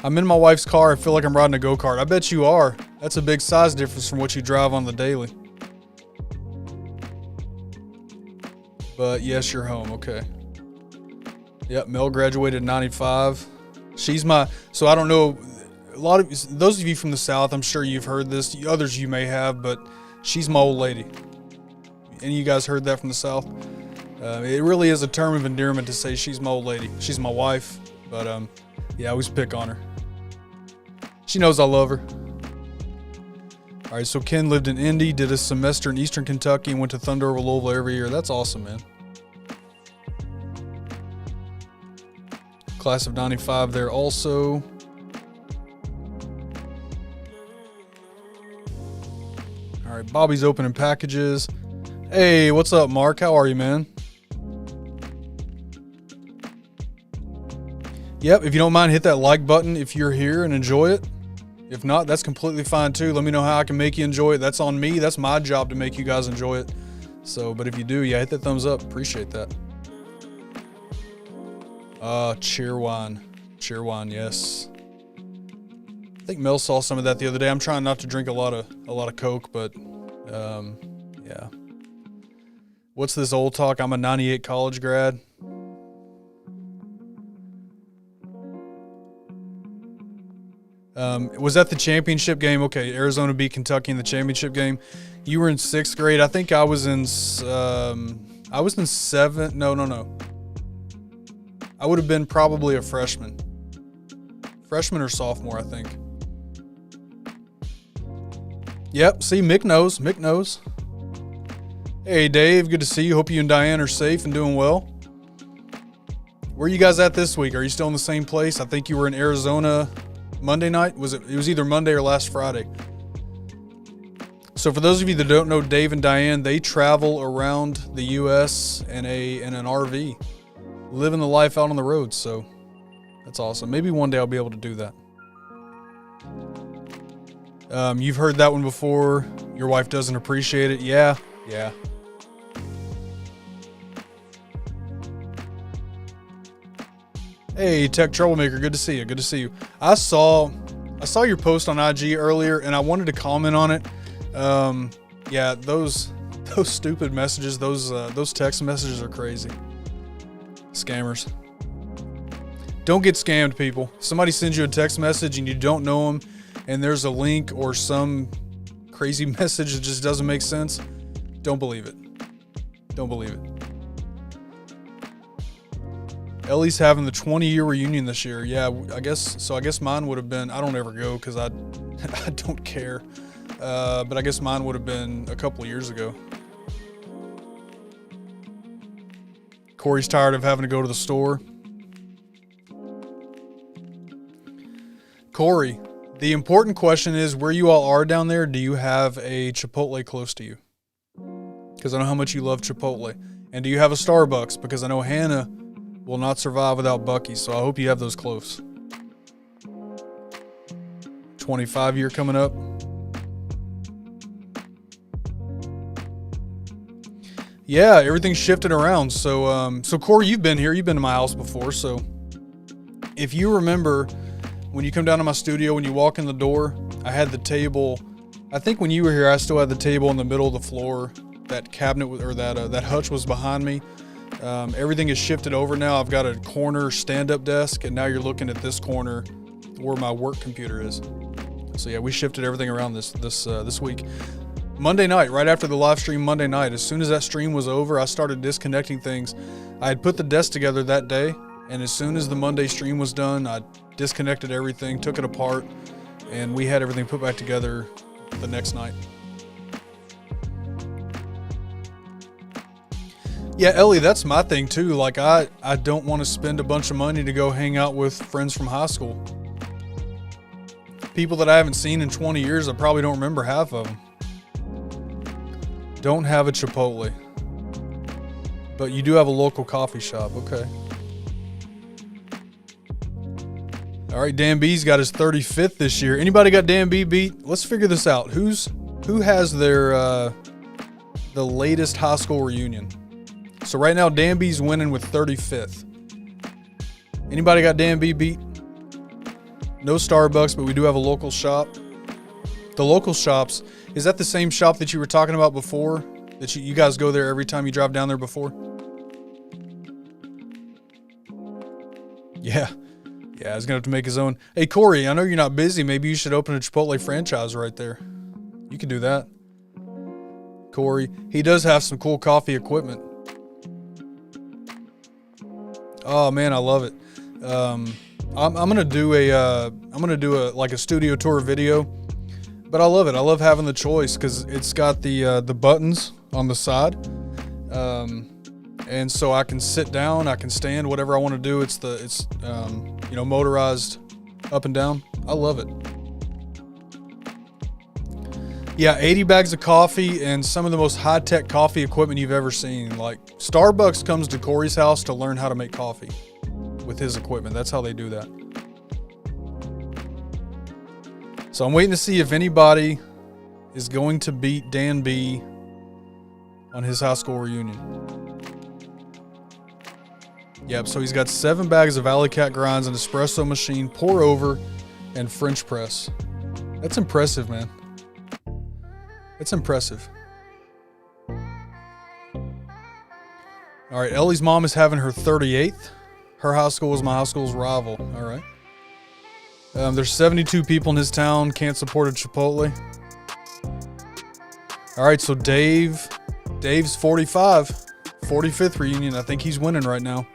[SPEAKER 1] I'm in my wife's car. I feel like I'm riding a go-kart. I bet you are. That's a big size difference from what you drive on the daily. But yes, you're home. Okay. Yep, Mel graduated in 95. She's my, so I don't know, a lot of, those of you from the South, I'm sure you've heard this. Others you may have, but she's my old lady. Any of you guys heard that from the South? It really is a term of endearment to say she's my old lady. She's my wife, but yeah, I always pick on her. She knows I love her. All right, so Ken lived in Indy, did a semester in Eastern Kentucky, and went to Thunder over Louisville every year. That's awesome, man. Class of 95 there also. All right, Bobby's opening packages. Hey, what's up, Mark? How are you, man? Yep, if you don't mind, hit that like button if you're here and enjoy it. If not, that's completely fine too. Let me know how I can make you enjoy it. That's on me. That's my job to make you guys enjoy it. So, but if you do, yeah, hit that thumbs up. Appreciate that. Cheerwine. Cheerwine, yes. I think Mel saw some of that the other day. I'm trying not to drink a lot of Coke, but yeah. What's this old talk? I'm a 98 college grad. Was that the championship game? Okay, Arizona beat Kentucky in the championship game. You were in 6th grade. I think I was in 7th. No. I would have been probably a freshman. Freshman or sophomore, I think. Yep, see, Mick knows. Mick knows. Hey, Dave, good to see you. Hope you and Diane are safe and doing well. Where are you guys at this week? Are you still in the same place? I think you were in Arizona Monday night. It was either Monday or last Friday. So for those of you that don't know Dave and Diane, they travel around the U.S. in an RV, living the life out on the road. So that's awesome. Maybe one day I'll be able to do that. You've heard that one before. Your wife doesn't appreciate it. Yeah. Hey, Tech Troublemaker, good to see you. Good to see you. I saw your post on IG earlier, and I wanted to comment on it. Yeah, those stupid messages, those text messages are crazy. Scammers. Don't get scammed, people. Somebody sends you a text message and you don't know them, and there's a link or some crazy message that just doesn't make sense. Don't believe it. Don't believe it. Ellie's having the 20-year reunion this year. Yeah, I guess mine would have been, I don't ever go because I don't care. But I guess mine would have been a couple of years ago. Corey's tired of having to go to the store. Corey, the important question is where you all are down there, do you have a Chipotle close to you? Because I know how much you love Chipotle. And do you have a Starbucks? Because I know Hannah will not survive without Buc-ee's, so I hope you have those close. 25 year coming up. Yeah, everything's shifted around. So Corey, you've been here. You've been to my house before. So if you remember, when you come down to my studio, when you walk in the door, I had the table. I think when you were here, I still had the table in the middle of the floor. That cabinet or that hutch was behind me. Everything is shifted over now. I've got a corner stand-up desk, and now you're looking at this corner where my work computer is. So yeah, we shifted everything around this week. Monday night, right after the live stream Monday night, as soon as that stream was over, I started disconnecting things. I had put the desk together that day, and as soon as the Monday stream was done, I disconnected everything, took it apart, and we had everything put back together the next night. Yeah, Ellie, that's my thing too. Like, I don't want to spend a bunch of money to go hang out with friends from high school. People that I haven't seen in 20 years, I probably don't remember half of them. Don't have a Chipotle. But you do have a local coffee shop. Okay. All right, Dan B's got his 35th this year. Anybody got Dan B beat? Let's figure this out. Who has their the latest high school reunion? So right now, Dan B's winning with 35th. Anybody got Dan B beat? No Starbucks, but we do have a local shop. The local shops, is that the same shop that you were talking about before? That you guys go there every time you drive down there before? Yeah. Yeah, he's going to have to make his own. Hey, Corey, I know you're not busy. Maybe you should open a Chipotle franchise right there. You can do that. Corey, he does have some cool coffee equipment. Oh man, I love it. I'm gonna do a studio tour video, but I love it. I love having the choice because it's got the buttons on the side, and so I can sit down, I can stand, whatever I want to do. It's motorized up and down. I love it. Yeah, 80 bags of coffee and some of the most high-tech coffee equipment you've ever seen. Like, Starbucks comes to Corey's house to learn how to make coffee with his equipment. That's how they do that. So I'm waiting to see if anybody is going to beat Dan B on his high school reunion. Yep, so he's got 7 bags of Alley Cat grinds, an espresso machine, pour over, and French press. That's impressive, man. It's impressive. All right, Ellie's mom is having her 38th. Her high school is my high school's rival. All right. There's 72 people in his town. Can't support a Chipotle. All right, so Dave's 45. 45th reunion. I think he's winning right now.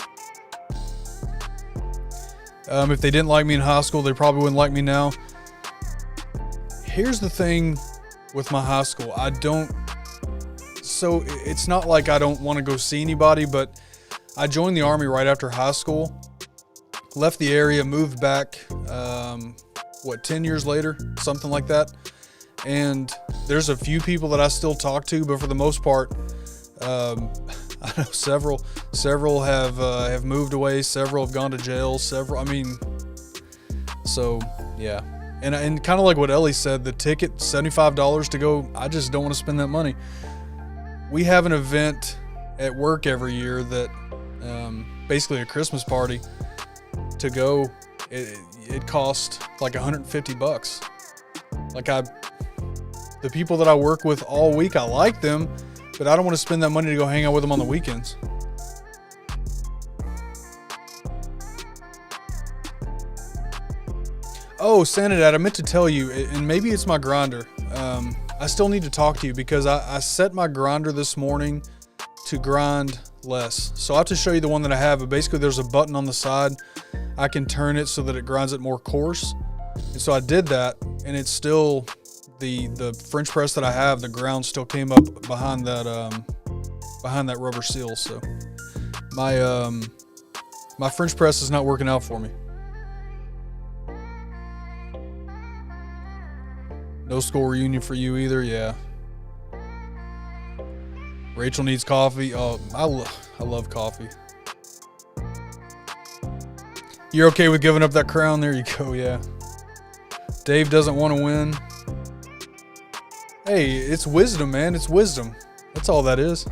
[SPEAKER 1] If they didn't like me in high school, they probably wouldn't like me now. Here's the thing with my high school. So it's not like I don't want to go see anybody, but I joined the Army right after high school. Left the area, moved back, 10 years later? Something like that. And there's a few people that I still talk to, but for the most part, I know several have moved away. Several have gone to jail. So yeah. And kind of like what Ellie said, the ticket, $75 to go. I just don't want to spend that money. We have an event at work every year that, basically a Christmas party. To go, it cost like $150. The people that I work with all week, I like them, but I don't want to spend that money to go hang out with them on the weekends. Oh, Sanidad, I meant to tell you, and maybe it's my grinder. I still need to talk to you because I set my grinder this morning to grind less. So I have to show you the one that I have, but basically there's a button on the side. I can turn it so that it grinds it more coarse. And so I did that, and it's still the French press that I have, the ground still came up behind that rubber seal. So my French press is not working out for me. No school reunion for you either, yeah. Rachel needs coffee. Oh, I love coffee. You're okay with giving up that crown? There you go, yeah. Dave doesn't want to win. Hey, it's wisdom, man. It's wisdom. That's all that is.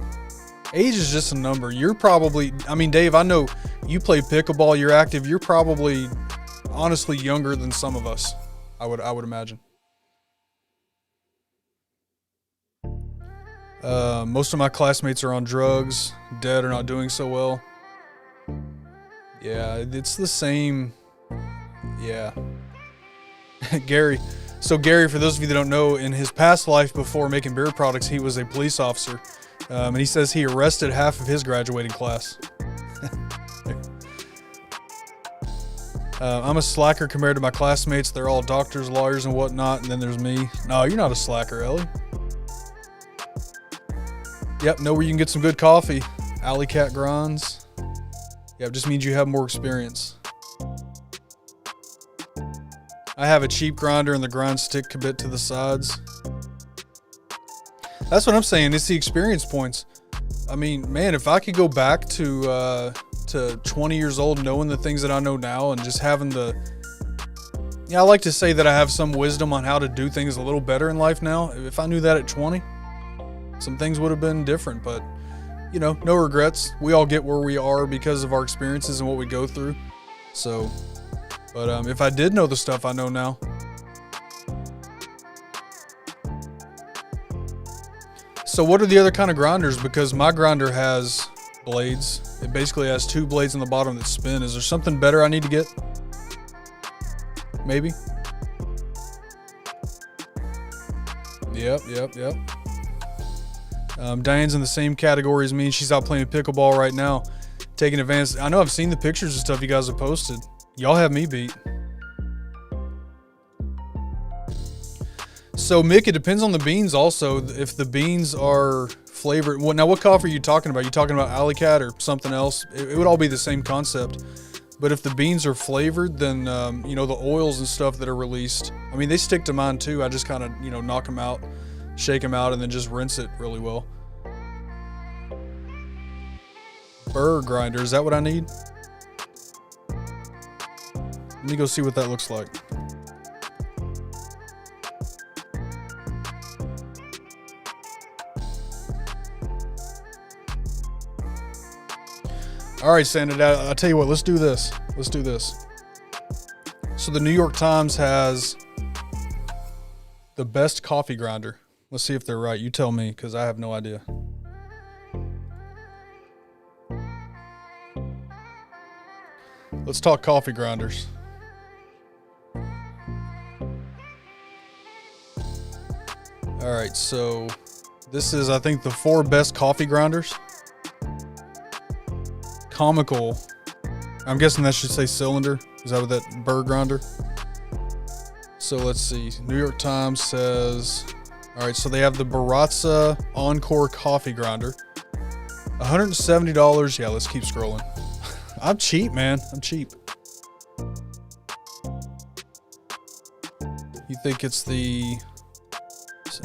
[SPEAKER 1] Age is just a number. You're probably, Dave, I know you play pickleball, you're active. You're probably honestly younger than some of us, I would imagine. Most of my classmates are on drugs, dead or not doing so well. Yeah, it's the same. Yeah. Gary. So Gary, for those of you that don't know, in his past life before making beer products, he was a police officer. And he says he arrested half of his graduating class. I'm a slacker compared to my classmates. They're all doctors, lawyers, and whatnot. And then there's me. No, you're not a slacker, Ellie. Yep, know where you can get some good coffee. Alley Cat Grinds. Yep, just means you have more experience. I have a cheap grinder and the grind stick a bit to the sides. That's what I'm saying. It's the experience points. Man, if I could go back to 20 years old knowing the things that I know now and just having I like to say that I have some wisdom on how to do things a little better in life now. If I knew that at 20, some things would have been different, but no regrets. We all get where we are because of our experiences and what we go through. So, but if I did know the stuff I know now. So what are the other kind of grinders? Because my grinder has blades. It basically has two blades on the bottom that spin. Is there something better I need to get? Maybe. Yep. Diane's in the same category as me, and she's out playing pickleball right now, taking advantage. I know I've seen the pictures and stuff you guys have posted. Y'all have me beat. So, Mick, it depends on the beans also. If the beans are flavored. Now, what coffee are you talking about? Are you talking about Alley Cat or something else? It would all be the same concept. But if the beans are flavored, then, the oils and stuff that are released, they stick to mine too. I just kind of, knock them out, shake them out, and then just rinse it really well. Burr grinder, is that what I need? Let me go see what that looks like. All right, Sandra, I'll tell you what, let's do this. So the New York Times has the best coffee grinder. Let's see if they're right. You tell me, because I have no idea. Let's talk coffee grinders. All right, so this is, I think, the 4 best coffee grinders. Comical. I'm guessing that should say cylinder. Is that what that burr grinder? So let's see. New York Times says, all right, so they have the Baratza Encore coffee grinder. $170. Yeah, let's keep scrolling. I'm cheap, man. I'm cheap. You think it's the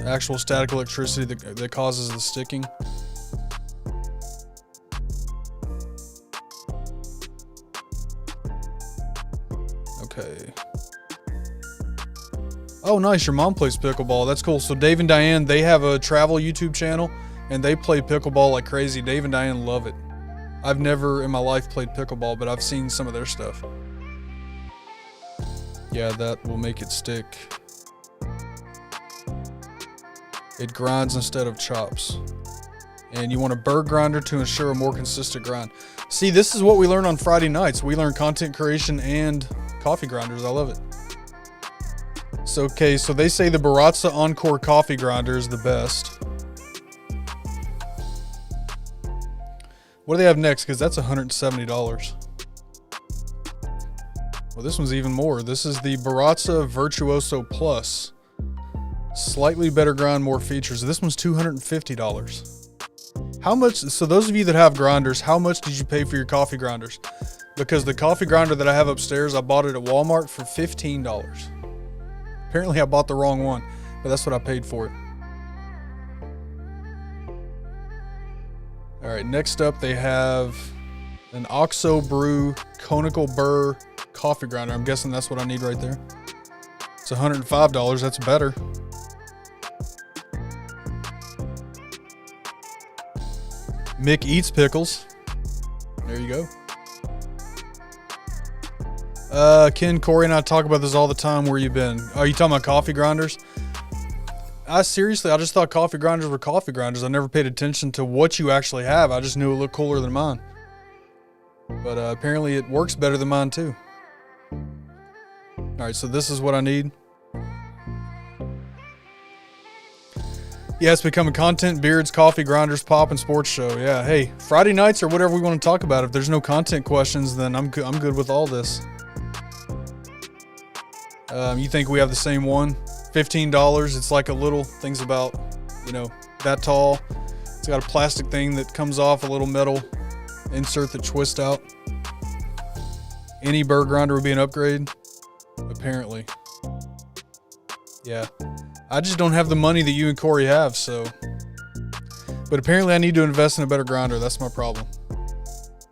[SPEAKER 1] actual static electricity that causes the sticking? Okay. Oh, nice. Your mom plays pickleball. That's cool. So Dave and Diane, they have a travel YouTube channel, and they play pickleball like crazy. Dave and Diane love it. I've never in my life played pickleball, but I've seen some of their stuff. Yeah, that will make it stick. It grinds instead of chops. And you want a burr grinder to ensure a more consistent grind. See, this is what we learn on Friday nights. We learn content creation and coffee grinders. I love it. So, okay, so they say the Baratza Encore coffee grinder is the best. What do they have next? Because that's $170. Well, this one's even more. This is the Baratza Virtuoso Plus. Slightly better grind, more features. This one's $250. How much? So those of you that have grinders, how much did you pay for your coffee grinders? Because the coffee grinder that I have upstairs, I bought it at Walmart for $15. Apparently I bought the wrong one, but that's what I paid for it. All right, next up they have an OXO Brew conical burr coffee grinder. I'm guessing that's what I need right there. It's $105. That's better. Mick eats pickles. There you go. Ken, Corey, and I talk about this all the time. Where you been? Are you talking about coffee grinders? I just thought coffee grinders were coffee grinders. I never paid attention to what you actually have. I just knew it looked cooler than mine. But apparently it works better than mine too. All right, so this is what I need. Yeah, it's becoming content, beards, coffee, grinders, pop, and sports show. Yeah, hey, Friday nights or whatever we want to talk about. If there's no content questions, then I'm good with all this. You think we have the same one? $15. It's like a little thing's about, that tall. It's got a plastic thing that comes off, a little metal insert that twists out. Any burr grinder would be an upgrade. Apparently. Yeah. I just don't have the money that you and Corey have, so. But apparently I need to invest in a better grinder. That's my problem.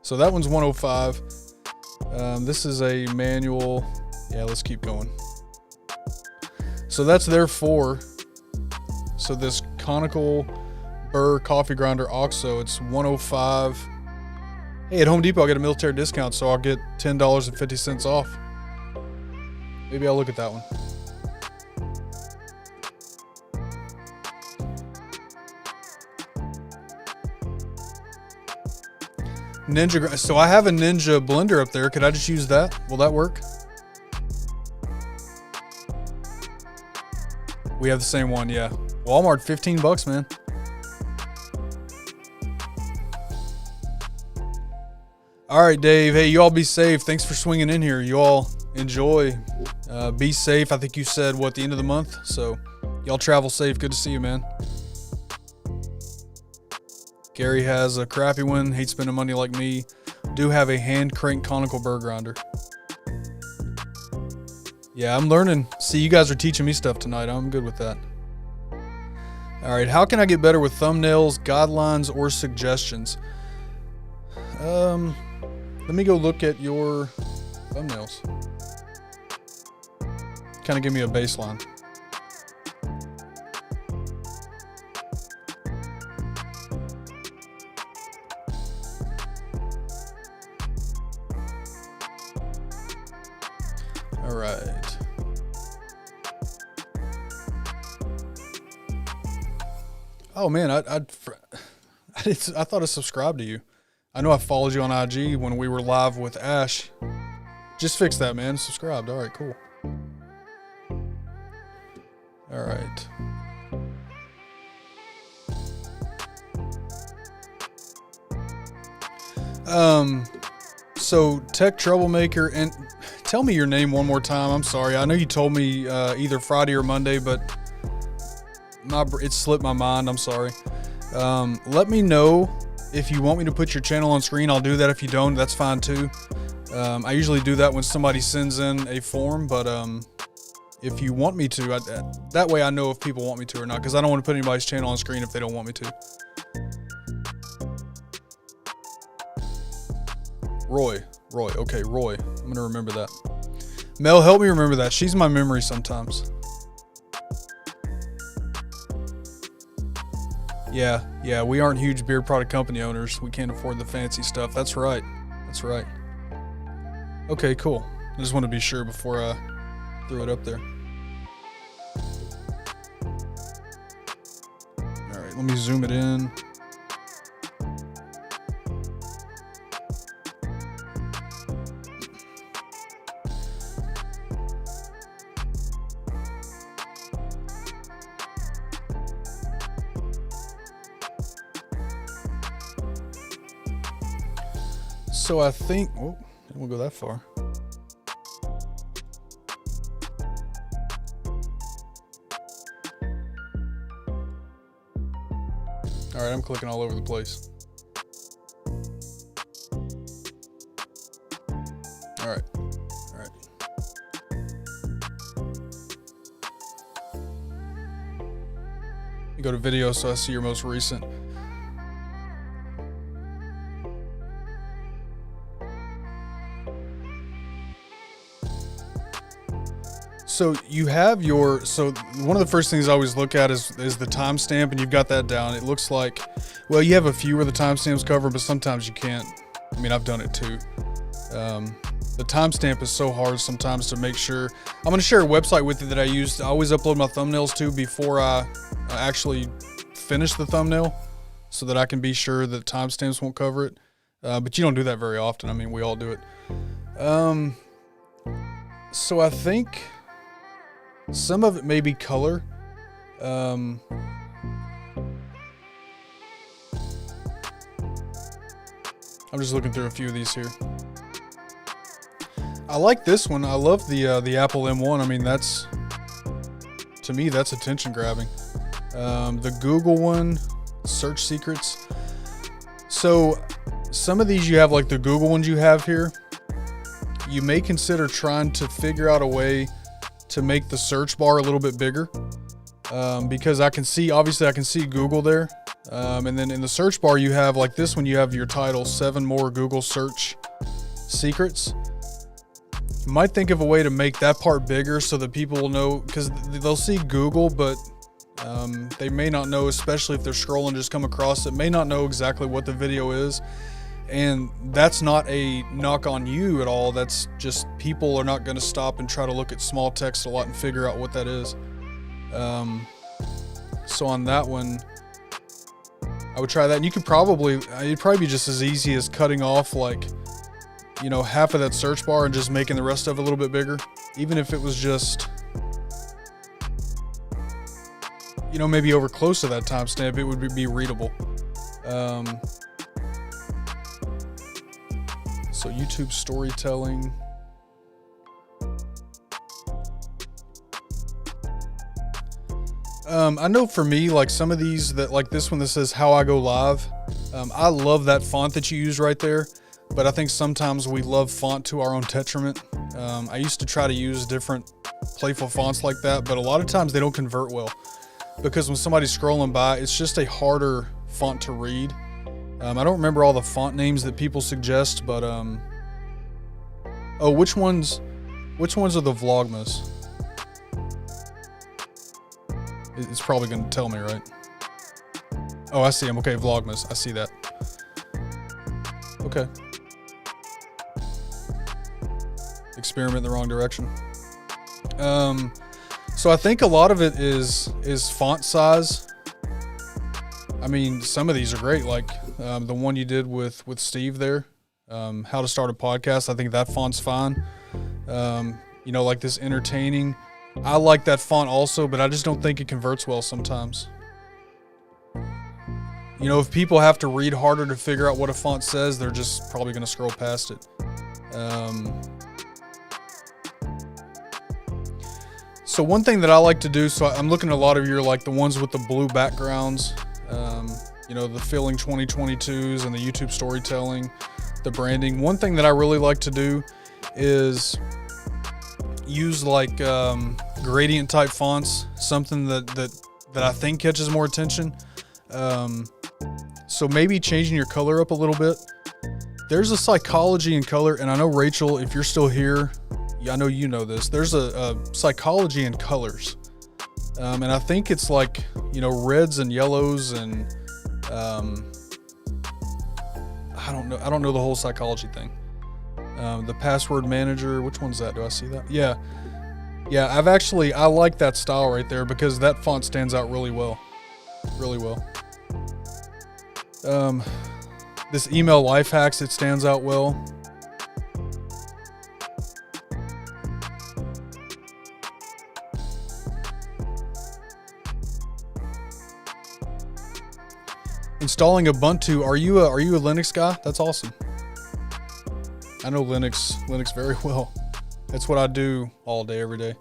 [SPEAKER 1] So that one's $105. This is a manual. Yeah, let's keep going. So that's their 4. So this conical burr coffee grinder OXO, it's $105. Hey, at Home Depot I get a military discount, so I'll get $10.50 off. Maybe I'll look at that one. Ninja. So I have a Ninja blender up there. Could I just use that? Will that work? We have the same one, yeah. Walmart, $15, man. All right, Dave. Hey, you all be safe. Thanks for swinging in here. You all enjoy. Be safe. I think you said, the end of the month? So y'all travel safe. Good to see you, man. Gary has a crappy one. Hates spending money like me. Do have a hand crank conical burr grinder. Yeah, I'm learning. See, you guys are teaching me stuff tonight. I'm good with that. All right, how can I get better with thumbnails, guidelines, or suggestions? Let me go look at your thumbnails. Kind of give me a baseline. All All right. Oh man, I thought I subscribed to you. I know I followed you on IG when we were live with Ash. Just fix that, man. Subscribed. All right, cool. All right. So Tech Troublemaker, and tell me your name one more time. I'm sorry. I know you told me either Friday or Monday, but it slipped my mind. I'm sorry. Let me know if you want me to put your channel on screen. I'll do that. If you don't, that's fine too. I usually do that when somebody sends in a form, but if you want me to, that way I know if people want me to or not, because I don't want to put anybody's channel on screen if they don't want me to. Roy. Okay, Roy. I'm going to remember that. Mel, help me remember that. She's my memory sometimes. Yeah, we aren't huge beard product company owners. We can't afford the fancy stuff. That's right. Okay, cool. I just want to be sure before I threw it up there. All right, let me zoom it in. So I think, oh, didn't go that far. All right, I'm clicking all over the place. All right. You go to video so I see your most recent. So you have so one of the first things I always look at is the timestamp, and you've got that down. It looks like, well, you have a few where the timestamp's covered, but sometimes you can't. I mean, I've done it too. The timestamp is so hard sometimes to make sure. I'm going to share a website with you that I use. I always upload my thumbnails to before I actually finish the thumbnail, so that I can be sure that timestamps won't cover it. But you don't do that very often. I mean, we all do it. So I think some of it may be color. I'm just looking through a few of these here. I like this one. I love the Apple M1. I mean, to me, that's attention grabbing. The Google one, search secrets. So some of these you have, like the Google ones you have here, you may consider trying to figure out a way to make the search bar a little bit bigger, because I can see Google there, and then in the search bar you have, like this one, you have your title, 7 more Google search secrets. You might think of a way to make that part bigger so that people will know, because they'll see Google, but they may not know, especially if they're scrolling, just come across it, may not know exactly what the video is. And that's not a knock on you at all. That's just, people are not going to stop and try to look at small text a lot and figure out what that is. So on that one, I would try that. And you could it'd probably be just as easy as cutting off, like, you know, half of that search bar and just making the rest of it a little bit bigger. Even if it was just, you know, maybe over close to that timestamp, it would be readable. So YouTube storytelling. I know for me, like some of these that, like this one that says how I go live. I love that font that you use right there, but I think sometimes we love font to our own detriment. I used to try to use different playful fonts like that, but a lot of times they don't convert well, because when somebody's scrolling by, it's just a harder font to read. I don't remember all the font names that people suggest, but oh, which ones are the Vlogmas? It's probably going to tell me, right? Oh, I see them. Okay, Vlogmas. I see that. Okay. Experiment in the wrong direction. So I think a lot of it is font size. I mean, some of these are great, like the one you did with Steve there, how to start a podcast. I think that font's fine. You know, like this entertaining. I like that font also, but I just don't think it converts well sometimes. You know, if people have to read harder to figure out what a font says, they're just probably going to scroll past it. So one thing that I like to do, so I'm looking at a lot of your, like the ones with the blue backgrounds, you know, the Feeling 2022s and the YouTube storytelling, the branding. One thing that I really like to do is use like gradient type fonts, something that I think catches more attention. So maybe changing your color up a little bit. There's a psychology in color, and I know Rachel, if you're still here, I know you know this. There's a psychology in colors, and I think it's like, you know, reds and yellows and I don't know the whole psychology thing. The password manager, which one's that? Do I see that? Yeah. I like that style right there because that font stands out really well. This email life hacks, it stands out well. Installing Ubuntu. Are you a Linux guy? That's awesome. I know Linux very well. That's what I do all day, every day.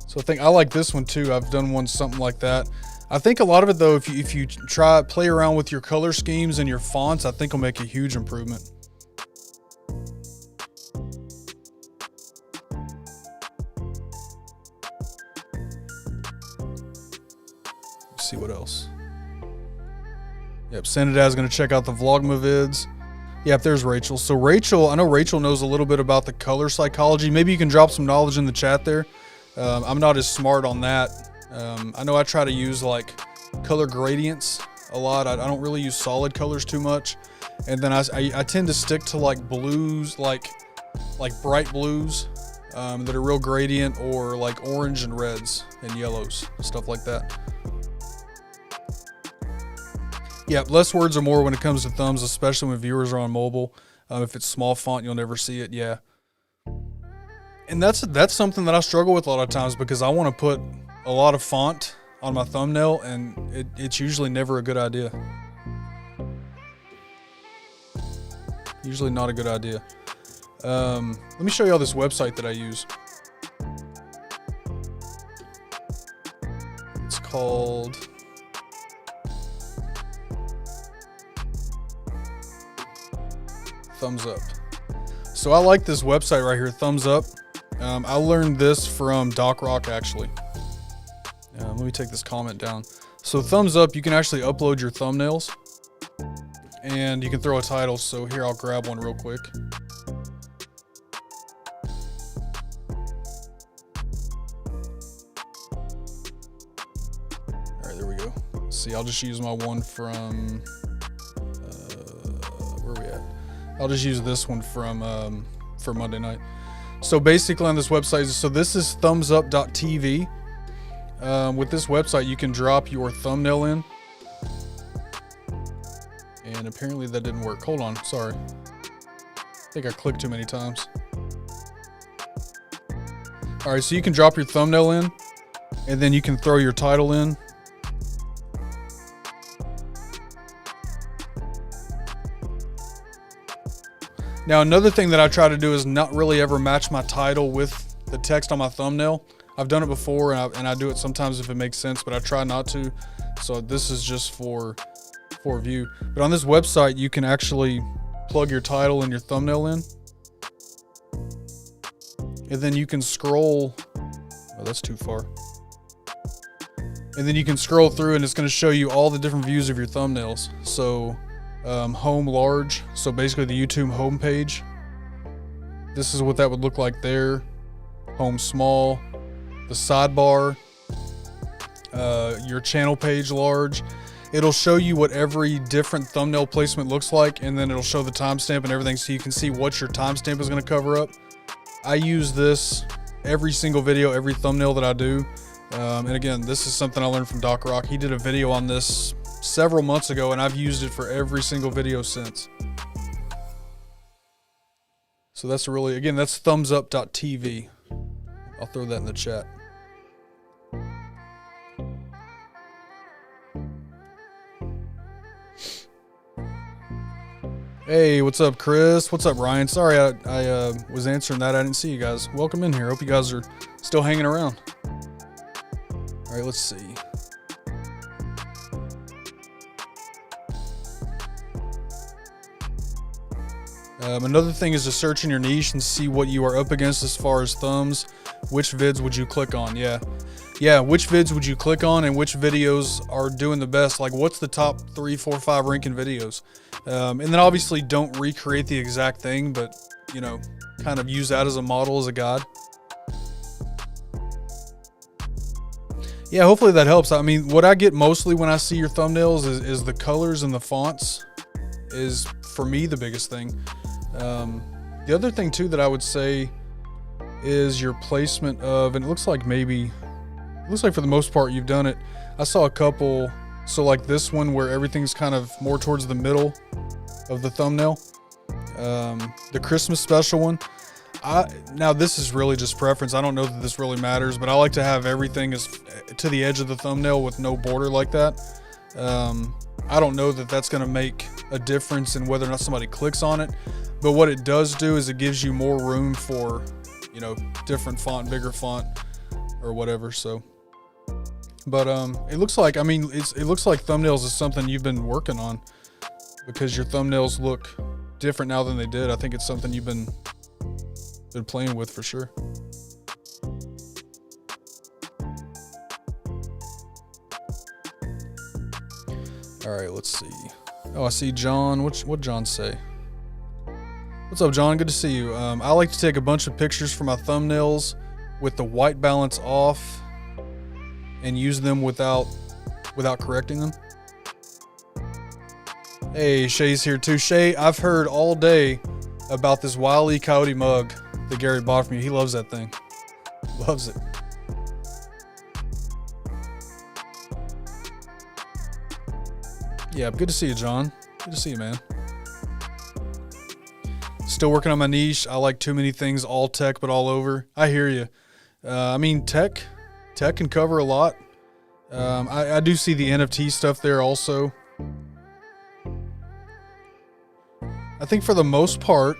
[SPEAKER 1] So I think I like this one too. I've done one something like that. I think a lot of it though, if you play around with your color schemes and your fonts, I think will make a huge improvement. Let's see what else. Yep, Sanidad's gonna check out the Vlogma vids. Yep, there's Rachel. So Rachel, I know Rachel knows a little bit about the color psychology. Maybe you can drop some knowledge in the chat there. I'm not as smart on that. I know I try to use like color gradients a lot. I don't really use solid colors too much. And then I tend to stick to like blues, like bright blues that are real gradient, or like orange and reds and yellows, stuff like that. Yeah, less words are more when it comes to thumbs, especially when viewers are on mobile. If it's small font, you'll never see it. Yeah. And that's something that I struggle with a lot of times because I want to put a lot of font on my thumbnail, and it's usually never a good idea. Usually not a good idea. Let me show you all this website that I use. It's called Thumbs Up. So I like this website right here, Thumbs Up. I learned this from Doc Rock actually. Let me take this comment down. So Thumbs Up, you can actually upload your thumbnails and you can throw a title. So here, I'll grab one real quick. All right, there we go. Let's see, I'll just use my one from, where are we at? I'll just use this one from for Monday night. So basically on this website, so this is thumbsup.tv. With this website, you can drop your thumbnail in. And apparently that didn't work. Hold on, sorry. I think I clicked too many times. All right, so you can drop your thumbnail in, and then you can throw your title in. Now, another thing that I try to do is not really ever match my title with the text on my thumbnail. I've done it before, and I do it sometimes if it makes sense, but I try not to. So this is just for view. But on this website, you can actually plug your title and your thumbnail in. And then you can scroll. Oh, that's too far. And then you can scroll through, and it's going to show you all the different views of your thumbnails. So home large, so basically the YouTube home page. This is what that would look like there. Home small, the sidebar, your channel page large. It'll show you what every different thumbnail placement looks like, and then it'll show the timestamp and everything, so you can see what your timestamp is going to cover up. I use this every single video, every thumbnail that I do. And again, this is something I learned from Doc Rock. He did a video on this several months ago, and I've used it for every single video since. So that's really, again, that's thumbsup.tv. I'll throw that in the chat. Hey, what's up, Chris? What's up, Ryan? Sorry I was answering that. I didn't see you guys. Welcome in here. Hope you guys are still hanging around. All right, let's see. Another thing is to search in your niche and see what you are up against as far as thumbs. Which vids would you click on? Yeah, which vids would you click on and which videos are doing the best? Like, what's the top 3, 4, 5 ranking videos? And then obviously don't recreate the exact thing, but, you know, kind of use that as a model, as a guide. Yeah, hopefully that helps. I mean, what I get mostly when I see your thumbnails is the colors and the fonts is, for me, the biggest thing. The other thing too that I would say is your placement of, and it looks like for the most part you've done it. I saw a couple, so like this one where everything's kind of more towards the middle of the thumbnail. The Christmas special one. Now this is really just preference. I don't know that this really matters, but I like to have everything as to the edge of the thumbnail with no border like that. I don't know that that's going to make a difference in whether or not somebody clicks on it, but what it does do is it gives you more room for, you know, different font, bigger font or whatever. So, but it looks like, I mean, it looks like thumbnails is something you've been working on, because your thumbnails look different now than they did. I think it's something you've been playing with for sure. All right, let's see. Oh, I see John. What John say? What's up, John? Good to see you. I like to take a bunch of pictures for my thumbnails with the white balance off and use them without correcting them. Hey, Shay's here too. Shay, I've heard all day about this Wile E. Coyote mug that Gary bought from you. He loves that thing. Loves it. Yeah, good to see you, John. Good to see you, man. Still working on my niche. I like too many things, all tech, but all over. I hear you. I mean, tech can cover a lot. I do see the NFT stuff there also. I think for the most part,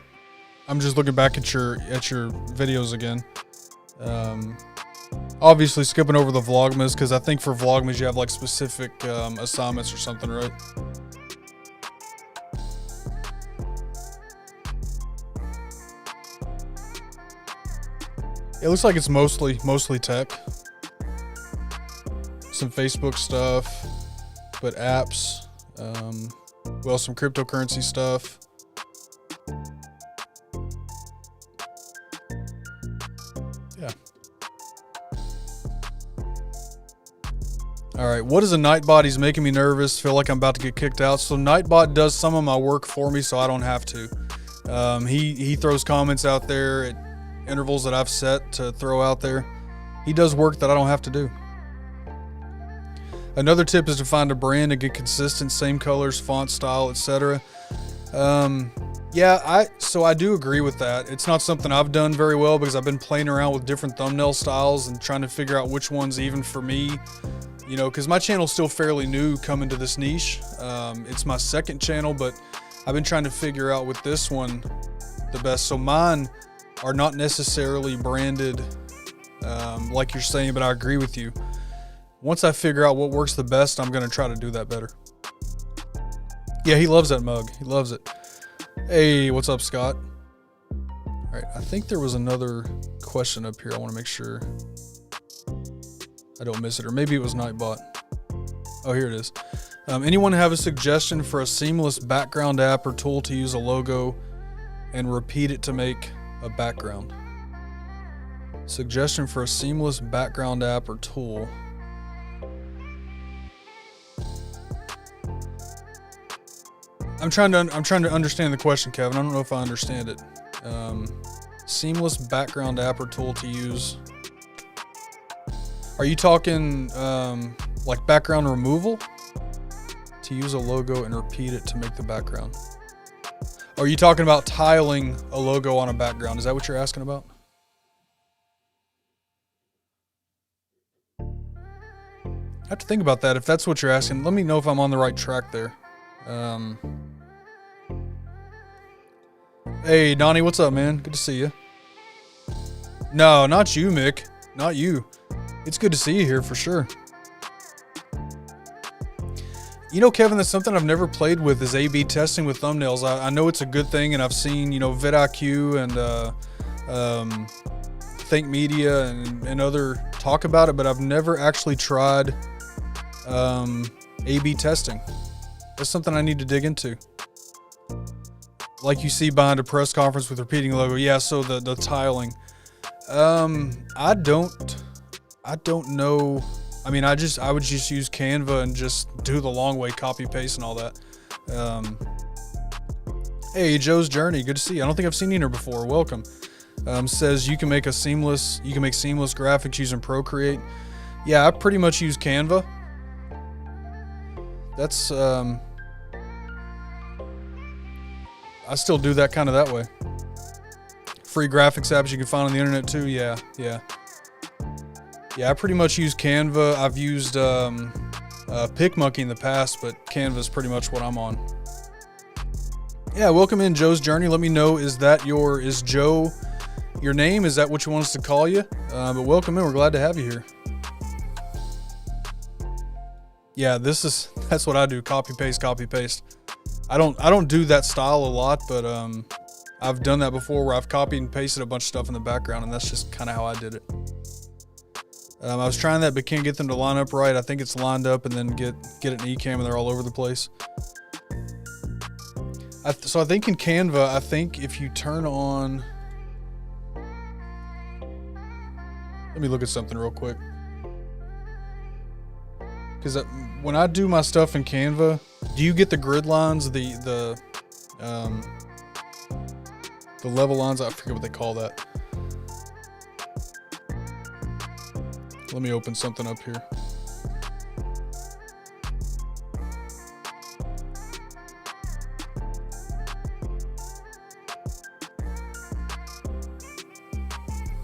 [SPEAKER 1] I'm just looking back at your videos again. Obviously skipping over the Vlogmas, because I think for Vlogmas you have like specific assignments or something, right? It looks like it's mostly tech. Some Facebook stuff, but apps. Well, some cryptocurrency stuff. Yeah. All right, what is a Nightbot? He's making me nervous. Feel like I'm about to get kicked out. So Nightbot does some of my work for me, so I don't have to. He throws comments out there at intervals that I've set to throw out there. He does work that I don't have to do. Another tip is to find a brand and get consistent, same colors, font style, etc. Yeah, so I do agree with that. It's not something I've done very well because I've been playing around with different thumbnail styles and trying to figure out which one's even for me. You know, because my channel's still fairly new coming to this niche. It's my second channel, but I've been trying to figure out with this one the best. So mine are not necessarily branded like you're saying, but I agree with you. Once I figure out what works the best, I'm going to try to do that better. Yeah, he loves that mug. He loves it. Hey, what's up, Scott? All right, I think there was another question up here. I want to make sure I don't miss it, or maybe it was Nightbot. Oh, here it is. Anyone have a suggestion for a seamless background app or tool to use a logo and repeat it to make a background? Suggestion for a seamless background app or tool. I'm trying to understand the question, Kevin. I don't know if I understand it. Seamless background app or tool to use. Are you talking like background removal? To use a logo and repeat it to make the background. Are you talking about tiling a logo on a background? Is that what you're asking about? I have to think about that. If that's what you're asking, let me know if I'm on the right track there. Hey, Donnie, what's up, man? Good to see you. No, not you, Mick. Not you. It's good to see you here for sure. You know, Kevin, that's something I've never played with is A/B testing with thumbnails. I know it's a good thing, and I've seen, you know, vidIQ and Think Media and other talk about it, but I've never actually tried A/B testing. That's something I need to dig into. Like you see behind a press conference with repeating logo. Yeah, so the tiling. I don't know. I mean, I would just use Canva and just do the long way, copy paste and all that. Hey, Joe's Journey, good to see you. I don't think I've seen you here before. Welcome. Says you can make seamless graphics using Procreate. Yeah, I pretty much use Canva. That's I still do that kind of that way. Free graphics apps you can find on the internet too. Yeah. I pretty much use Canva. I've used PicMonkey in the past, but Canva is pretty much what I'm on. Yeah, welcome in, Joe's Journey. Let me know, is Joe your name? Is that what you want us to call you? But welcome in. We're glad to have you here. Yeah, that's what I do. Copy paste. I don't do that style a lot, but I've done that before where I've copied and pasted a bunch of stuff in the background, and that's just kind of how I did it. I was trying that, but can't get them to line up right. I think it's lined up and then get an eCam and they're all over the place. So I think in Canva, I think if you turn on... Let me look at something real quick. Because when I do my stuff in Canva, do you get the grid lines, the level lines? I forget what they call that. Let me open something up here.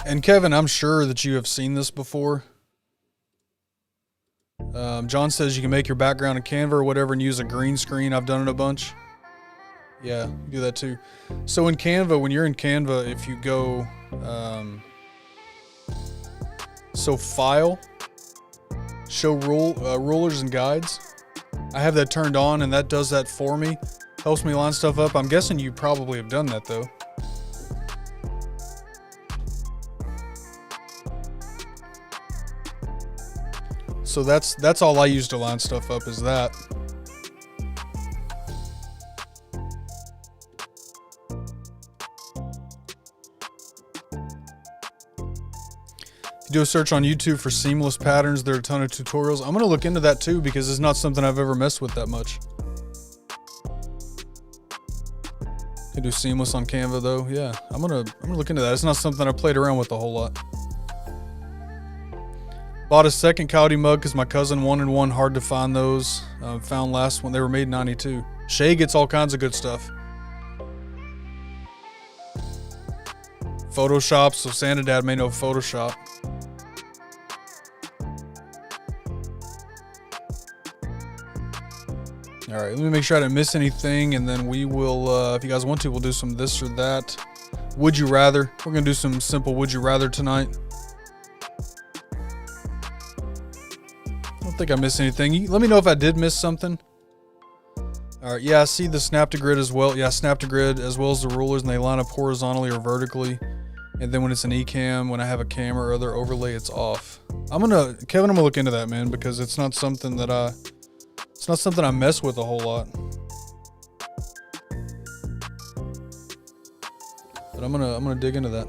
[SPEAKER 1] And Kevin, I'm sure that you have seen this before. John says you can make your background in Canva or whatever and use a green screen. I've done it a bunch. Yeah, you do that too. So in Canva, when you're in Canva, if you go... So file, show rulers and guides. I have that turned on and that does that for me. Helps me line stuff up. I'm guessing you probably have done that though. So that's all I use to line stuff up is that. Do a search on YouTube for seamless patterns. There are a ton of tutorials. I'm going to look into that too because it's not something I've ever messed with that much. Can do seamless on Canva though. Yeah, I'm gonna look into that. It's not something I played around with a whole lot. Bought a second Coyote mug because my cousin wanted one. Hard to find those. Found last one. They were made in '92. Shay gets all kinds of good stuff. Photoshop, so Santa Dad may know Photoshop. All right, let me make sure I didn't miss anything, and then we will, if you guys want to, we'll do some this or that. Would you rather? We're gonna do some simple would you rather tonight. I don't think I missed anything. Let me know if I did miss something. All right, yeah, I see the snap to grid as well. Yeah, snap to grid as well as the rulers, and they line up horizontally or vertically. And then when it's an eCam, when I have a camera or other overlay, it's off. Kevin, I'm gonna look into that, man, because it's not something that I mess with a whole lot. But I'm gonna dig into that.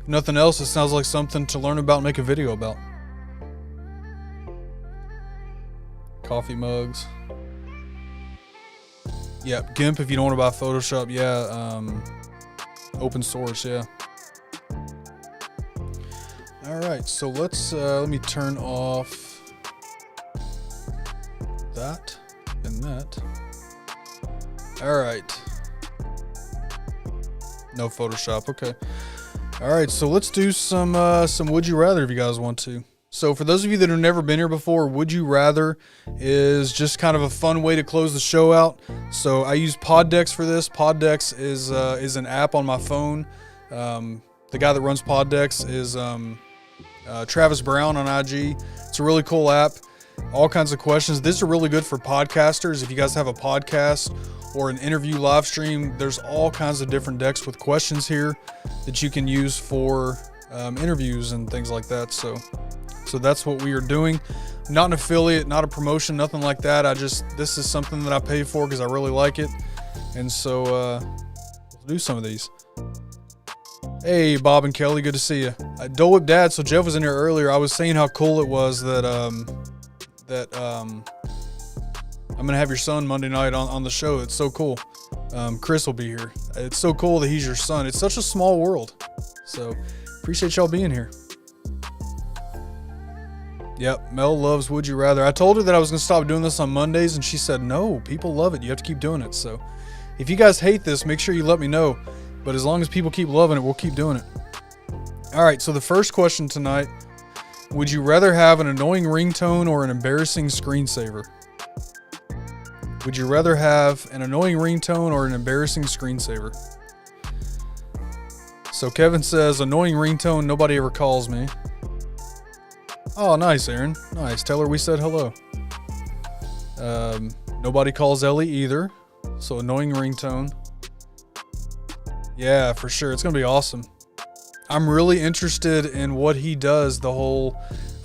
[SPEAKER 1] If nothing else, it sounds like something to learn about and make a video about. Coffee mugs. Yeah, GIMP if you don't want to buy Photoshop. Yeah, Open source, yeah. All right, so let me turn off that and that. All right. No Photoshop, okay. All right, so let's do some Would You Rather if you guys want to. So for those of you that have never been here before, Would You Rather is just kind of a fun way to close the show out. So I use Poddex for this. Poddex is an app on my phone. The guy that runs Poddex is Travis Brown on IG. It's a really cool app. All kinds of questions. These are really good for podcasters. If you guys have a podcast or an interview live stream, there's all kinds of different decks with questions here that you can use for interviews and things like that. So that's what we are doing. Not an affiliate, not a promotion, nothing like that. This is something that I pay for because I really like it. And so we'll do some of these. Hey, Bob and Kelly, good to see you. Dole Whip Dad, so Jeff was in here earlier. I was saying how cool it was that I'm going to have your son Monday night on the show. It's so cool. Chris will be here. It's so cool that he's your son. It's such a small world. So appreciate y'all being here. Yep, Mel loves Would You Rather. I told her that I was going to stop doing this on Mondays, and she said, no, people love it. You have to keep doing it. So if you guys hate this, make sure you let me know. But as long as people keep loving it, we'll keep doing it. All right, so the first question tonight, would you rather have an annoying ringtone or an embarrassing screensaver? Would you rather have an annoying ringtone or an embarrassing screensaver? So Kevin says, annoying ringtone, nobody ever calls me. Oh, nice, Aaron. Nice. Tell her we said hello. Nobody calls Ellie either. So annoying ringtone. Yeah, for sure. It's going to be awesome. I'm really interested in what he does the whole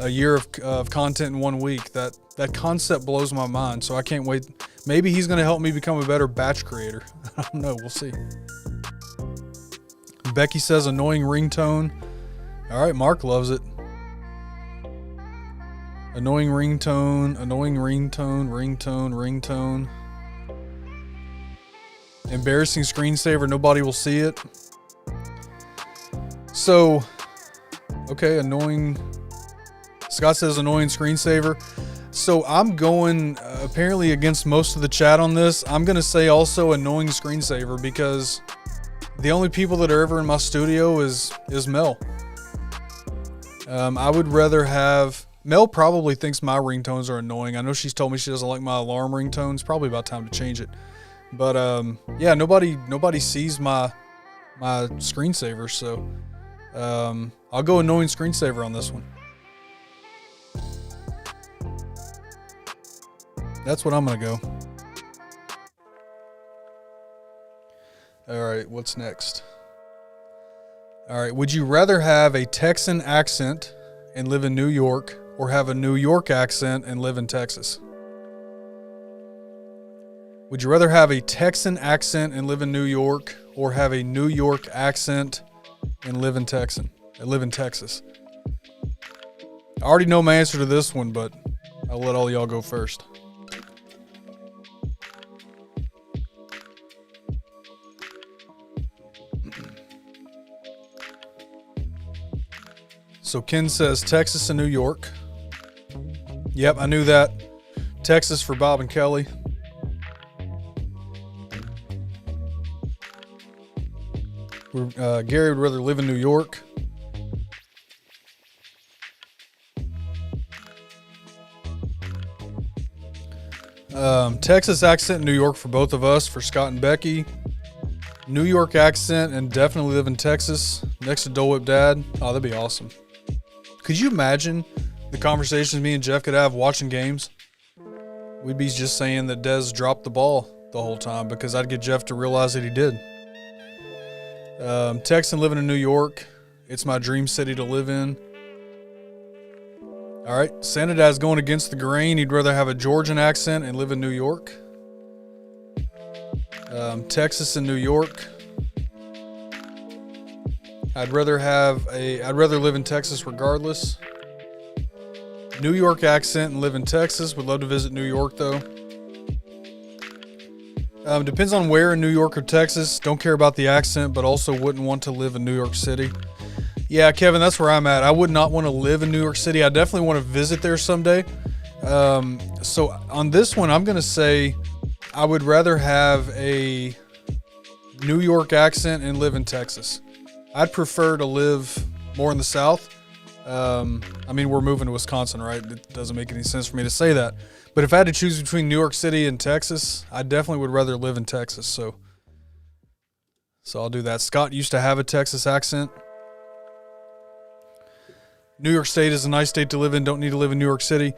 [SPEAKER 1] year of content in 1 week. That concept blows my mind, so I can't wait. Maybe he's going to help me become a better batch creator. I don't know. We'll see. Becky says annoying ringtone. All right, Mark loves it. Annoying ringtone, ringtone. Embarrassing screensaver, nobody will see it. So, okay, annoying. Scott says annoying screensaver. So I'm going apparently against most of the chat on this. I'm going to say also annoying screensaver because the only people that are ever in my studio is Mel. I would rather have... Mel probably thinks my ringtones are annoying. I know she's told me she doesn't like my alarm ringtones. Probably about time to change it. But yeah, nobody sees my screensaver, so I'll go annoying screensaver on this one. That's what I'm gonna go. All right, what's next? All right, would you rather have a Texan accent and live in New York, or have a New York accent and live in Texas? Would you rather have a Texan accent and live in New York, or have a New York accent and live in Texas? I already know my answer to this one, but I'll let all y'all go first. So Ken says Texas and New York. Yep, I knew that. Texas for Bob and Kelly. Gary would rather live in New York. Texas accent, New York for both of us, for Scott and Becky. New York accent and definitely live in Texas next to Dole Whip Dad. Oh, that'd be awesome. Could you imagine the conversations me and Jeff could have watching games? We'd be just saying that Dez dropped the ball the whole time because I'd get Jeff to realize that he did. Texan living in New York. It's my dream city to live in. All right, Santa Dad's going against the grain. He'd rather have a Georgian accent and live in New York. Texas and New York. I'd rather live in Texas regardless. New York accent and live in Texas. Would love to visit New York though. Depends on where in New York or Texas. Don't care about the accent, but also wouldn't want to live in New York City. Yeah, Kevin, that's where I'm at. I would not want to live in New York City. I definitely want to visit there someday. So on this one, I'm going to say I would rather have a New York accent and live in Texas. I'd prefer to live more in the South. I mean, we're moving to Wisconsin, right? It doesn't make any sense for me to say that. But if I had to choose between New York City and Texas, I definitely would rather live in Texas. So I'll do that. Scott used to have a Texas accent. New York State is a nice state to live in. Don't need to live in New York City.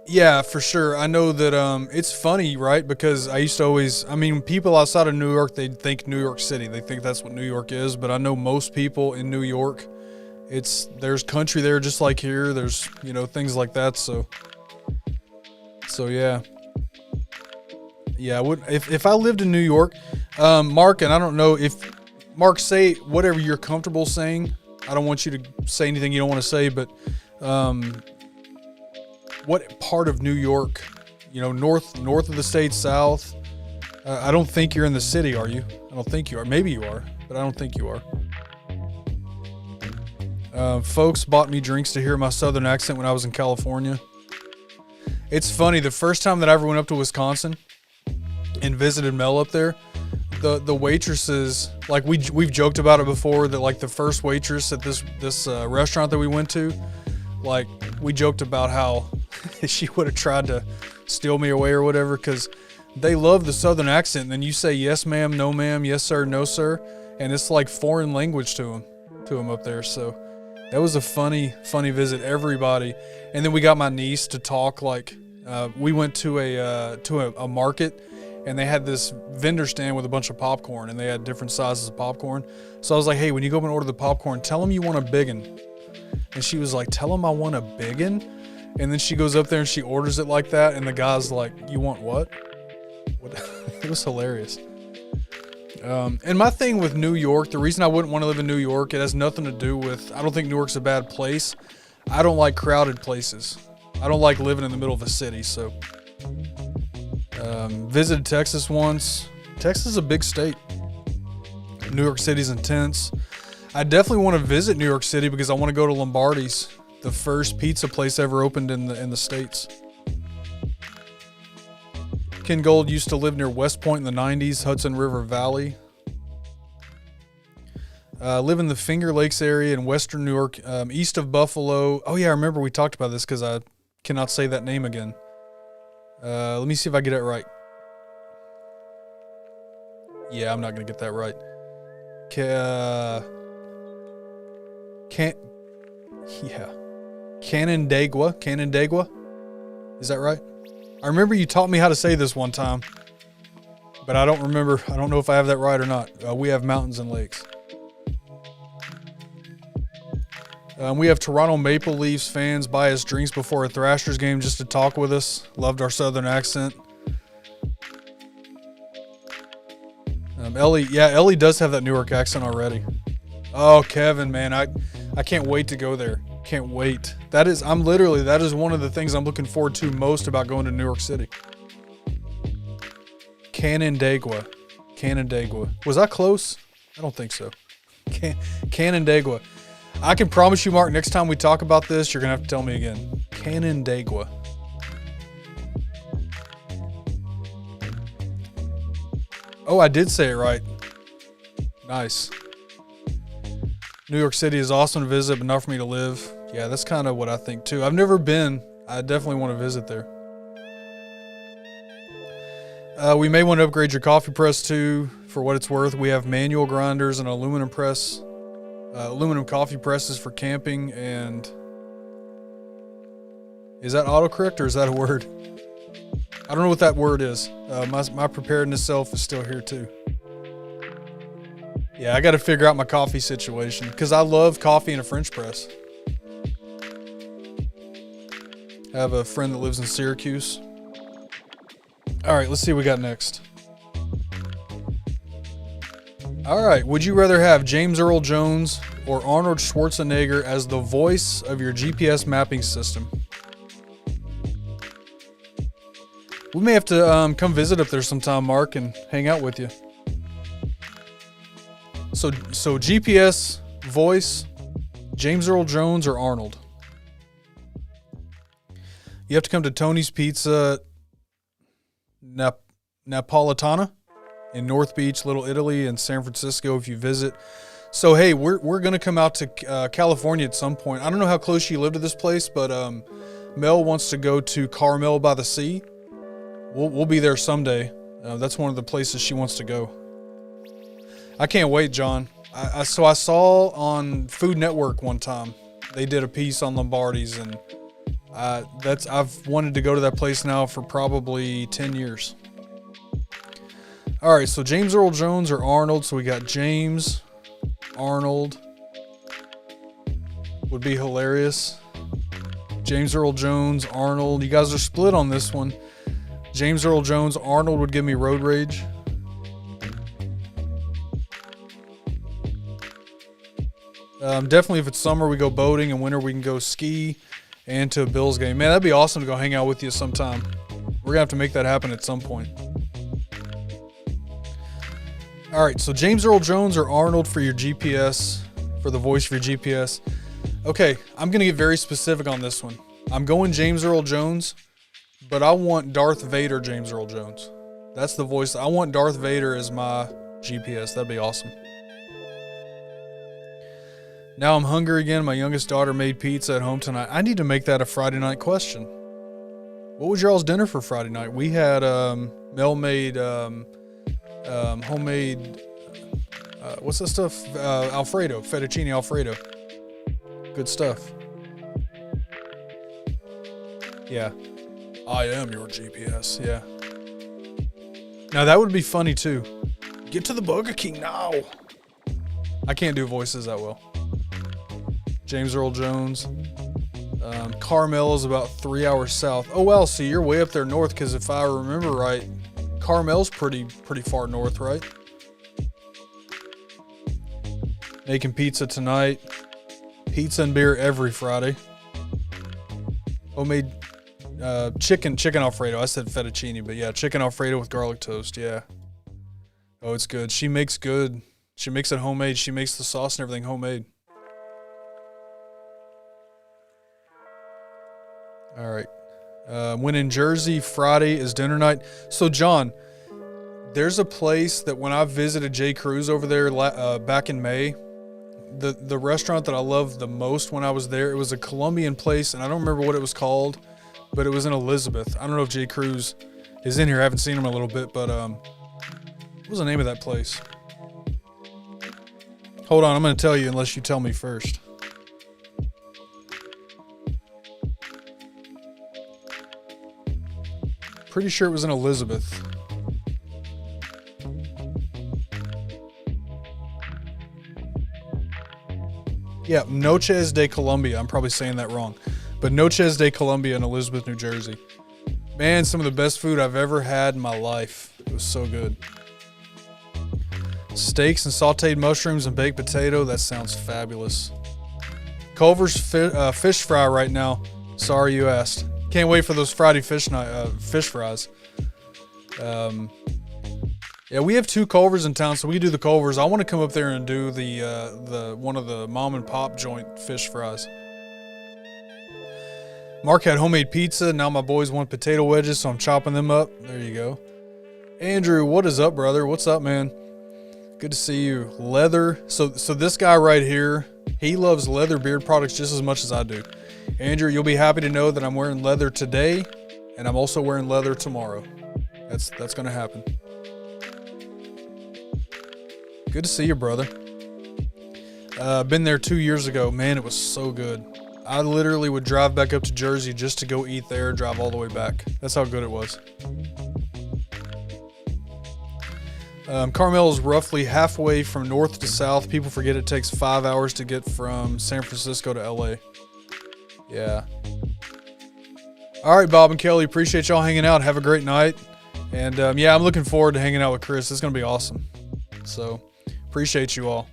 [SPEAKER 1] Yeah, for sure. I know that it's funny, right? Because I used to always, I mean, people outside of New York, they think New York City. They think that's what New York is. But I know most people in New York, there's country there just like here. There's, things like that. So yeah. Yeah, I would, if I lived in New York, Mark, and I don't know if, Mark, say whatever you're comfortable saying. I don't want you to say anything you don't want to say, but what part of New York, north of the state, south? I don't think you're in the city, are you? I don't think you are. Maybe you are, but I don't think you are. Folks bought me drinks to hear my southern accent when I was in California. It's funny, the first time that I ever went up to Wisconsin and visited Mel up there, the waitresses, like we've joked about it before, that like the first waitress at this restaurant that we went to, like we joked about how she would have tried to steal me away or whatever, because they love the southern accent. And then you say yes ma'am, no ma'am, yes sir, no sir, and it's like foreign language to them up there. So that was a funny visit, everybody. And then we got my niece to talk, like we went to a market, and they had this vendor stand with a bunch of popcorn, and they had different sizes of popcorn. So I was like, hey, when you go up and order the popcorn, tell them you want a biggin. And she was like, tell them I want a biggin? And then she goes up there and she orders it like that, and the guy's like, you want what? It was hilarious. And my thing with New York, the reason I wouldn't want to live in New York, it has nothing to do with, I don't think New York's a bad place. I don't like crowded places. I don't like living in the middle of a city, so. Visited Texas once. Texas is a big state. New York City's intense. I definitely want to visit New York City because I want to go to Lombardi's, the first pizza place ever opened in the States. Ken Gold used to live near West Point in the 90s, Hudson River Valley. Live in the Finger Lakes area in western New York, east of Buffalo. Oh yeah, I remember we talked about this because I cannot say that name again. Let me see if I get it right. Yeah, I'm not going to get that right. Canandaigua. Is that right? I remember you taught me how to say this one time, but I don't remember. I don't know if I have that right or not. We have mountains and lakes. We have Toronto Maple Leafs fans buy us drinks before a Thrashers game just to talk with us. Loved our southern accent. Ellie does have that Newark accent already. Oh, Kevin, man, I can't wait to go there. Can't wait. That is one of the things I'm looking forward to most about going to New York City. Canandaigua. Was I close? I don't think so. Canandaigua. I can promise you, Mark, next time we talk about this, you're going to have to tell me again. Canandaigua. Oh, I did say it right. Nice. New York City is awesome to visit, but not for me to live. Yeah, that's kind of what I think too. I've never been. I definitely want to visit there. We may want to upgrade your coffee press too, for what it's worth. We have manual grinders and aluminum press. Aluminum coffee presses for camping, and is that autocorrect or is that a word? I don't know what that word is. My preparedness self is still here too. Yeah, I got to figure out my coffee situation because I love coffee in a French press. I have a friend that lives in Syracuse. All right, let's see what we got next. All right, would you rather have James Earl Jones or Arnold Schwarzenegger as the voice of your GPS mapping system? We may have to come visit up there sometime, Mark, and hang out with you. So GPS, voice, James Earl Jones or Arnold? You have to come to Tony's Pizza Napolitana in North Beach, Little Italy, and San Francisco if you visit. So, hey, we're going to come out to California at some point. I don't know how close you live to this place, but Mel wants to go to Carmel by the Sea. We'll be there someday. That's one of the places she wants to go. I can't wait, John. So I saw on Food Network one time, they did a piece on Lombardi's, and I've wanted to go to that place now for probably 10 years. All right, so James Earl Jones or Arnold. So we got James, Arnold. Would be hilarious. James Earl Jones, Arnold. You guys are split on this one. James Earl Jones, Arnold would give me road rage. Definitely if it's summer, we go boating, and winter we can go ski and to a Bills game. Man, that'd be awesome to go hang out with you sometime. We're gonna have to make that happen at some point. All right, so James Earl Jones or Arnold for your GPS, for the voice for your GPS. Okay, I'm gonna get very specific on this one. I'm going James Earl Jones, but I want Darth Vader James Earl Jones. That's the voice. I want Darth Vader as my GPS. That'd be awesome. Now I'm hungry again. My youngest daughter made pizza at home tonight. I need to make that a Friday night question. What was y'all's dinner for Friday night? We had Mel made homemade what's that stuff? Alfredo, fettuccine Alfredo. Good stuff. Yeah. I am your GPS. Yeah. Now that would be funny too. Get to the Burger King now. I can't do voices that well. James Earl Jones. Carmel is about 3 hours south. Oh well, see, you're way up there north, because if I remember right, Carmel's pretty far north, right? Making pizza tonight. Pizza and beer every Friday. Homemade chicken Alfredo. I said fettuccine, but yeah, chicken Alfredo with garlic toast. Yeah. Oh, it's good. She makes good. She makes it homemade. She makes the sauce and everything homemade. All right. When in Jersey, Friday is dinner night. So, John, there's a place that when I visited J. Cruz over there back in May, the restaurant that I loved the most when I was there, it was a Colombian place, and I don't remember what it was called, but it was in Elizabeth. I don't know if J. Cruz is in here. I haven't seen him in a little bit, but what was the name of that place? Hold on, I'm going to tell you unless you tell me first. Pretty sure it was in Elizabeth. Yeah, Noches de Colombia. I'm probably saying that wrong. But Noches de Colombia in Elizabeth, New Jersey. Man, some of the best food I've ever had in my life. It was so good. Steaks and sauteed mushrooms and baked potato. That sounds fabulous. Culver's fish fry right now. Sorry you asked. Can't wait for those Friday fish fries. Yeah, we have 2 Culvers in town, so we do the Culvers. I want to come up there and do the one of the mom and pop joint fish fries. Mark had homemade pizza. Now my boys want potato wedges, so I'm chopping them up. There you go. Andrew, what is up, brother? What's up, man? Good to see you. Leather. So this guy right here, he loves leather beard products just as much as I do. Andrew, you'll be happy to know that I'm wearing leather today, and I'm also wearing leather tomorrow. That's going to happen. Good to see you, brother. Been there 2 years ago. Man, it was so good. I literally would drive back up to Jersey just to go eat there, drive all the way back. That's how good it was. Carmel is roughly halfway from north to south. People forget it takes 5 hours to get from San Francisco to LA. Yeah. All right, Bob and Kelly, appreciate y'all hanging out. Have a great night. And yeah, I'm looking forward to hanging out with Chris. It's going to be awesome. So, appreciate you all.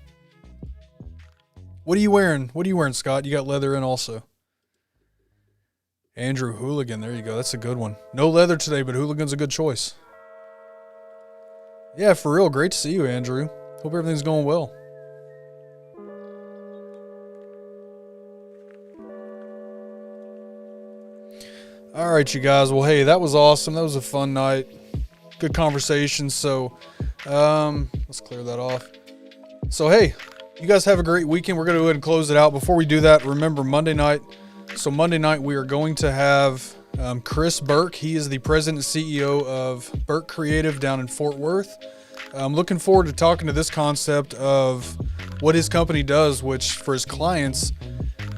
[SPEAKER 1] What are you wearing? What are you wearing, Scott? You got leather in also. Andrew Hooligan. There you go. That's a good one. No leather today, but Hooligan's a good choice. Yeah, for real. Great to see you, Andrew. Hope everything's going well. All right, you guys. Well, hey, that was awesome. That was a fun night. Good conversation. So, let's clear that off. So, hey, you guys have a great weekend. We're going to go ahead and close it out. Before we do that, remember Monday night. So Monday night, we are going to have Chris Burke. He is the president and CEO of Burke Creative down in Fort Worth. I'm looking forward to talking to this concept of what his company does, which for his clients,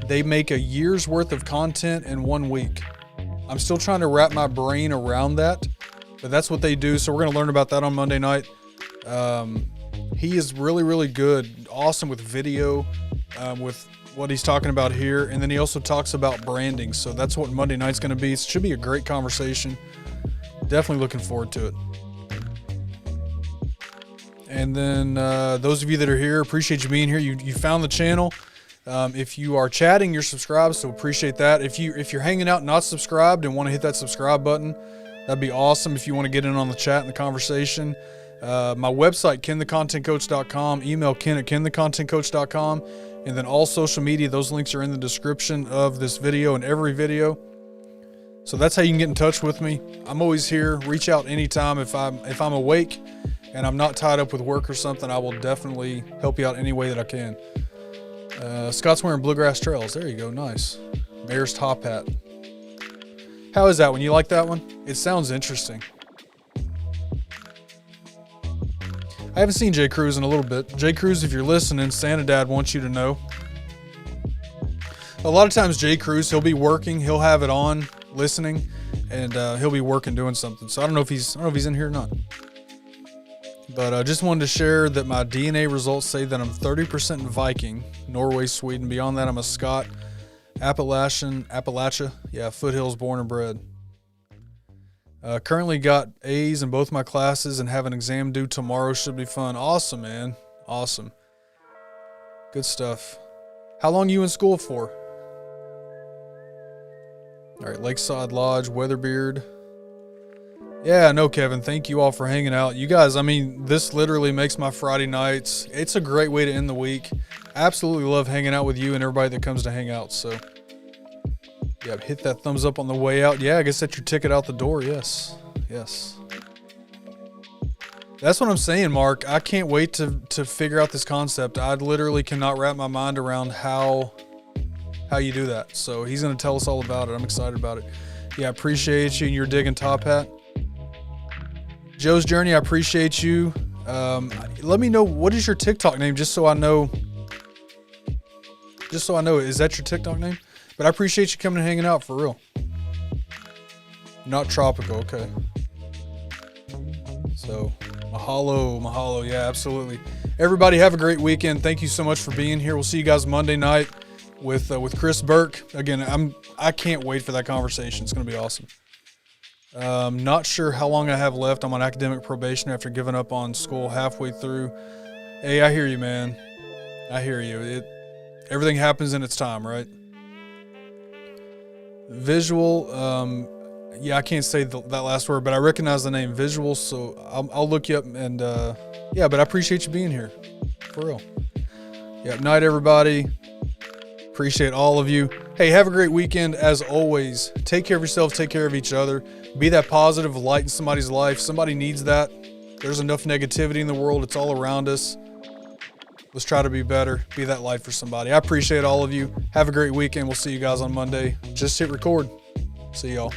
[SPEAKER 1] they make a year's worth of content in 1 week. I'm still trying to wrap my brain around that, but that's what they do. So we're going to learn about that on Monday night. He is really, really good, awesome with video, with what he's talking about here. And then he also talks about branding. So that's what Monday night's going to be. It should be a great conversation. Definitely looking forward to it. And then those of you that are here, appreciate you being here. You found the channel. If you are chatting, you're subscribed, so appreciate that. If you're hanging out not subscribed and want to hit that subscribe button, that'd be awesome. If you want to get in on the chat and the conversation, my website, kenthecontentcoach.com, email ken@kenthecontentcoach.com, and then all social media, those links are in the description of this video and every video. So that's how you can get in touch with me. I'm always here. Reach out anytime. If I'm awake and I'm not tied up with work or something, I will definitely help you out any way that I can. Scott's wearing Bluegrass Trails. There you go. Nice. Mayor's top hat. How is that one? You like that one? It sounds interesting. I haven't seen Jay Cruz in a little bit. Jay Cruz, if you're listening, Santa Dad wants you to know. A lot of times Jay Cruz, he'll be working, he'll have it on, listening, and he'll be working doing something. So I don't know if he's in here or not. But I just wanted to share that my DNA results say that I'm 30% Viking, Norway, Sweden. Beyond that, I'm a Scot, Appalachia. Yeah, foothills, born and bred. Currently got A's in both my classes and have an exam due tomorrow. Should be fun. Awesome, man. Awesome. Good stuff. How long are you in school for? All right, Lakeside Lodge, Weatherbeard. Yeah, no, Kevin. Thank you all for hanging out. You guys, I mean, this literally makes my Friday nights. It's a great way to end the week. Absolutely love hanging out with you and everybody that comes to hang out. So, yeah, hit that thumbs up on the way out. Yeah, I guess that's your ticket out the door. Yes. Yes. That's what I'm saying, Mark. I can't wait to figure out this concept. I literally cannot wrap my mind around how you do that. So he's going to tell us all about it. I'm excited about it. Yeah, I appreciate you and your digging top hat. Joe's Journey, I appreciate you. Let me know, what is your TikTok name, just so I know. Is that your TikTok name? But I appreciate you coming and hanging out, for real. Not tropical, okay. So, mahalo, yeah, absolutely. Everybody have a great weekend. Thank you so much for being here. We'll see you guys Monday night with Chris Burke. Again, I can't wait for that conversation. It's going to be awesome. Not sure how long I have left. I'm on academic probation after giving up on school halfway through. Hey, I hear you, man. I hear you. Everything happens in its time, right? Visual, yeah, I can't say that last word, but I recognize the name Visual, so I'll look you up and, yeah, but I appreciate you being here, for real. Yeah, night, everybody. Appreciate all of you. Hey, have a great weekend. As always, take care of yourself, take care of each other. Be that positive light in somebody's life. Somebody needs that. There's enough negativity in the world. It's all around us. Let's try to be better. Be that light for somebody. I appreciate all of you. Have a great weekend. We'll see you guys on Monday. Just hit record. See y'all.